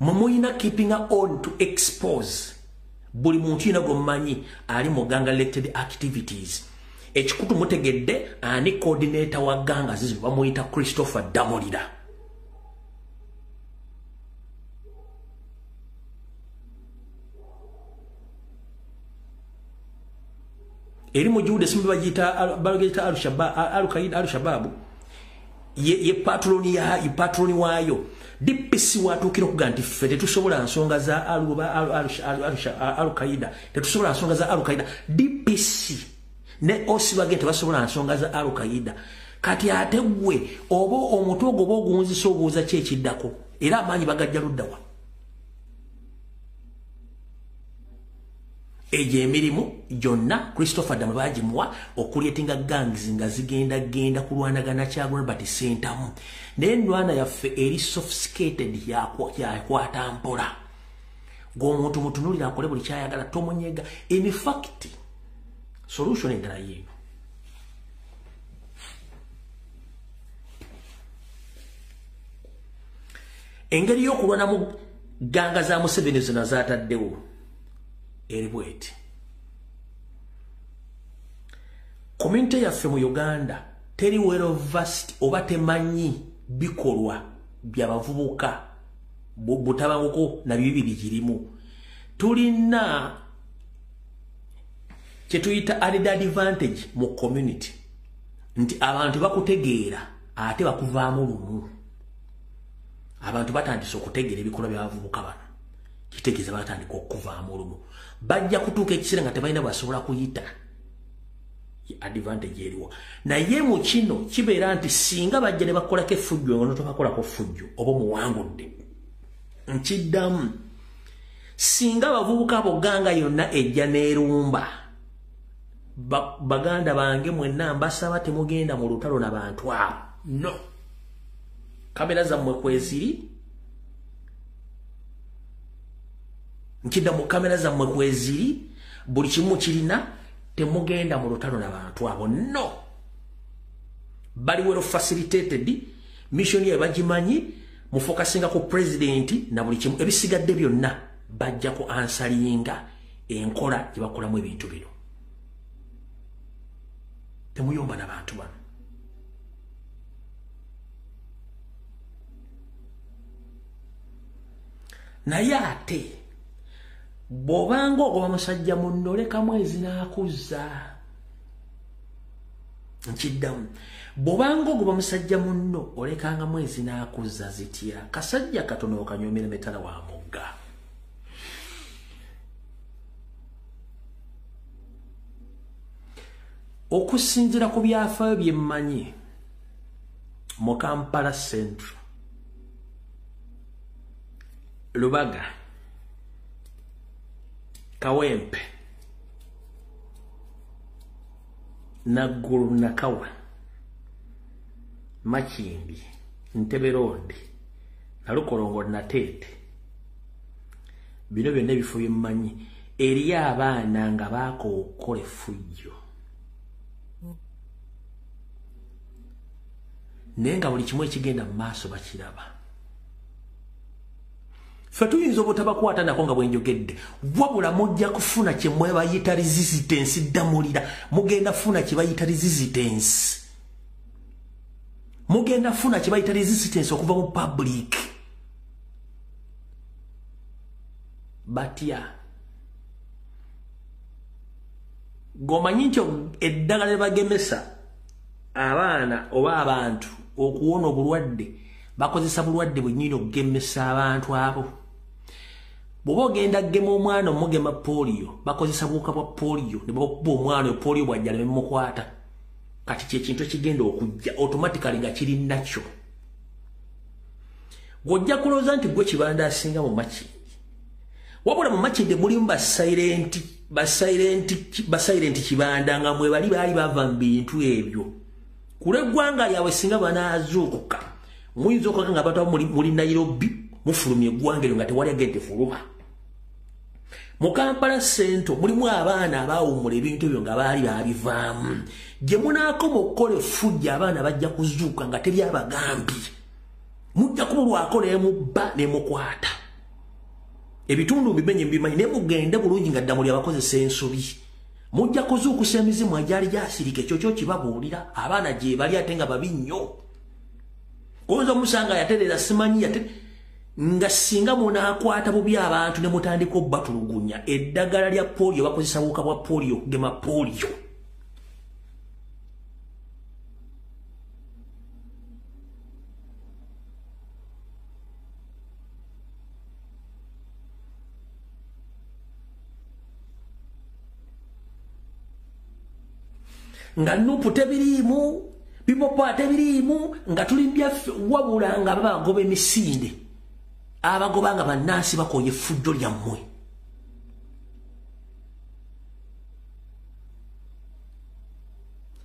mumuyina keeping on to expose buli muntu yina gomanyi ali mu ganga related activities ekikutu mutegedde ani coordinator wa ganga zizo bamuyita Christopher Damolira eri mu jude simbe bagita al-Shabaab ye patroni ya patroni wayo DPC watukira kuganti fete tusobola nsonga za al-Qaeda tetusobola nsonga za al-Qaeda DPC ne osi bagente basobola nsonga za al-Qaeda kati ate gwe obo omutogo bogunzi sobuza kyekiddako era amanyi bagajja luddawa eje emirimu jonna Christopher Damolira bagimuwa okulietinga gangs nga zigenda kulwanagana kyagwa but sentamu n'endwana yaffe eri sophisticated yakwata mpola ng'omuntu mutunulira akole buli kyayagala tomunyega in fact solution endala yeeno engeri y'okulwana mu ganga za Museveni zino zaataddewo eribweti community yaffe mu Uganda teri well versed oba temanyi bikolwa byabavubuka butabanguko na bibiri kirimu tulina kyetuyita added advantage mu community nti abantu bakutegeera ate bakuvaamu lumu abantu batandise okutegeera ebikolwa byabavubuka bano kitegeeza batandika okuvaamu lumu bajja kutuuka ekiseera nga tebalina basobola kuyita advantage eriwo naye mu kino kibeera nti singa bajja ne bakolako effujjo nga notobakolako ffujjo oba muwangudde nkiddamu singa abavubuka abo ganga yonna ejja n'erumba baganda bange mwenna mbasaba temugenda mu lutalo n'abantu abo no kamera zammwe kweziri nkidda mu kamera zammwe kweziri buli kimu kirina temugenda mu lutalo n'abantu abo no bali well facilitated mission ye bagimanyi mufokasinga ku president na buli kimu ebisigadde byonna bajja ku ansalinga enkola gye bakolamu ebintu bino temuyomba n'abantu bano naye ate bobanga ogoba musajja munno leka mwezi n'akuzza nkiddamu bobanga ogoba musajja munno olekanga mwezi n'akuzza zitya kasajja katono okanyomera metala wa mugga okusinzira ku byafaayo bye mmanyi mu Kampala Central Lubaga Kawempe Naguru Nakawa Makimbi Ntebe Road Nalukorongo Natete bino byonna ebifo byemmanyi eri abaana nga baakookola effujjo naye nga buli kimu ekigenda mu maaso bakiraba ffe tuyinza obutabakwata nako nga bwenjogedde wabula mujja kufuna kye mwe bayita resistance Damolira mugenda funa kye bayita resistance mugenda funa kye bayita resistance okuva mu public batya gomanyi nti eddagala lye bagemesa abaana oba abantu okuwona obulwadde bakozesa bulwadde bwennyini okugemesa abantu abo bw'oba ogenda gema omwana omugema polio bakozesa buwuka bwa polio ne bakuba omwana polio bwajja ne mukwata kati kyekintu ekigenda okujja automatically nga kiri nakyo gw'ojja kulowooza nti gwe kibanda asinga mu Makindi wabula mu Makindi mulimu basilent kibanda nga mwe bali baali bava mu bintu ebyo kule eggwanga lyabwe singa banaazuukuka muyinza okwaga nga abantu muli Nairobi mufulumya eggwanga eryo nga tewali agente fuluma mu Kampala Central mulimu abaana abaawummula ebintu ebyo nga baali babivaamu gye munaakoma okukola effujjo abaana bajja kuzuuka nga teri abagambye mujja kubulwako n'emubba n'emukwata ebitundu bimenye bimanyi ne mugende bulungi nga ddamuli abakozesa ensobi mujja kuzuukusa emizimu agyali gyasirika ekyo kibabuulira abaana gye bali ate nga babi nnyo oyinza omusanga yatereza simanyi nga singa munaakwata bubi abantu ne mutandika obbatulugunya eddagala lya polio bakozesa buwuka bwa polio okugema polio nga nupu tebiriimu bipopa tebiriimu nga tulimbya wabula nga babagoba emisinde abagoba nga bannansi bakoye effujjo lyammwe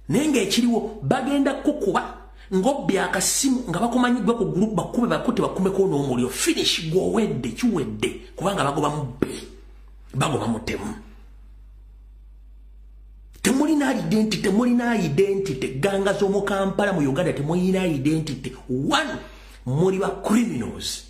naye ng'ekiriwo bagenda kukuba ng'obbya akasimu nga bakumanyiddwa ku gurupu bakube bakutte bakumeko n'omuliro finish gw'owedde kiwedde kubanga bagoba mubbe bagoba mutemu temulina identity ganga z'omu Kampala mu Uganda temulina identity one muli ba criminals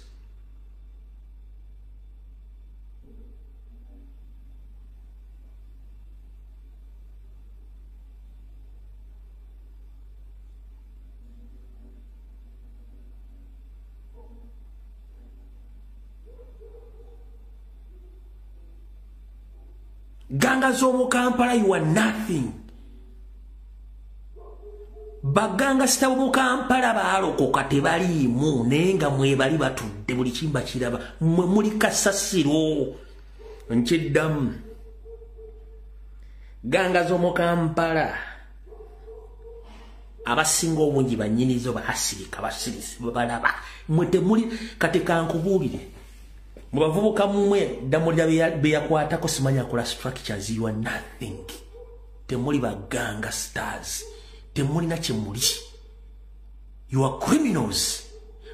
ganga z'omu Kampala you are nothing baganga sita mu Kampala baalokoka tebaliimu naye nga mwebali batudde buli kimba kiraba mwe muli kasasiro nkiddamu ganga z'omu Kampala abasinga obungi bannyinizo baasirika basirisi balaba mwe temuli kati kankubuulire mu bavubuka mmwe ddamulira beyakwatako simanya akola structures you are nothing temuli baganga stars temulina kyemuli you are criminals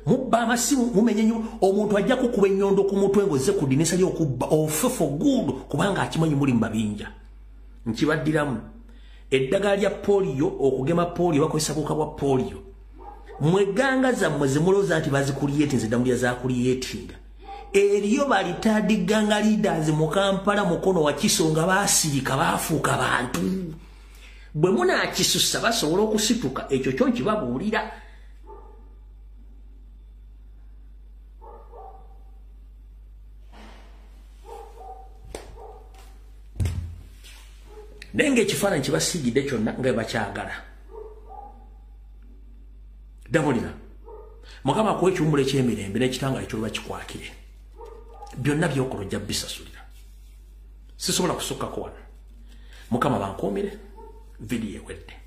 mubba amasimu mumenye nnyo omuntu ajja kukuba ennyondo ku mutwe ng'ozze ku ddinisa ly'okubba ofe for good kubanga akimanyi muli mu mabinja nkibaddiramu eddagala lya polio okugema polio bakozesa buwuka bwa polio mweganga zammwe zemulowooza nti bazikuliyetinze ddamulira zakuliyetinga eriyo balitaadiganga leaders mu Kampala mukono wa kisonga baasirika baafuuka bantu bwe munaakisussa basobola okusituka ekyo kyo nkibabuulira naye ng'ekifaananyi kibasiigidde kyonna nga bakyagala ddamulira mukama akuwa ekiwummulo eky'emirembe n'ekitangaala ekyo bakikwakire byonna byokola ojja bisasulira sisobola kusukkako wano mukama bankuumire vidiyo ewedde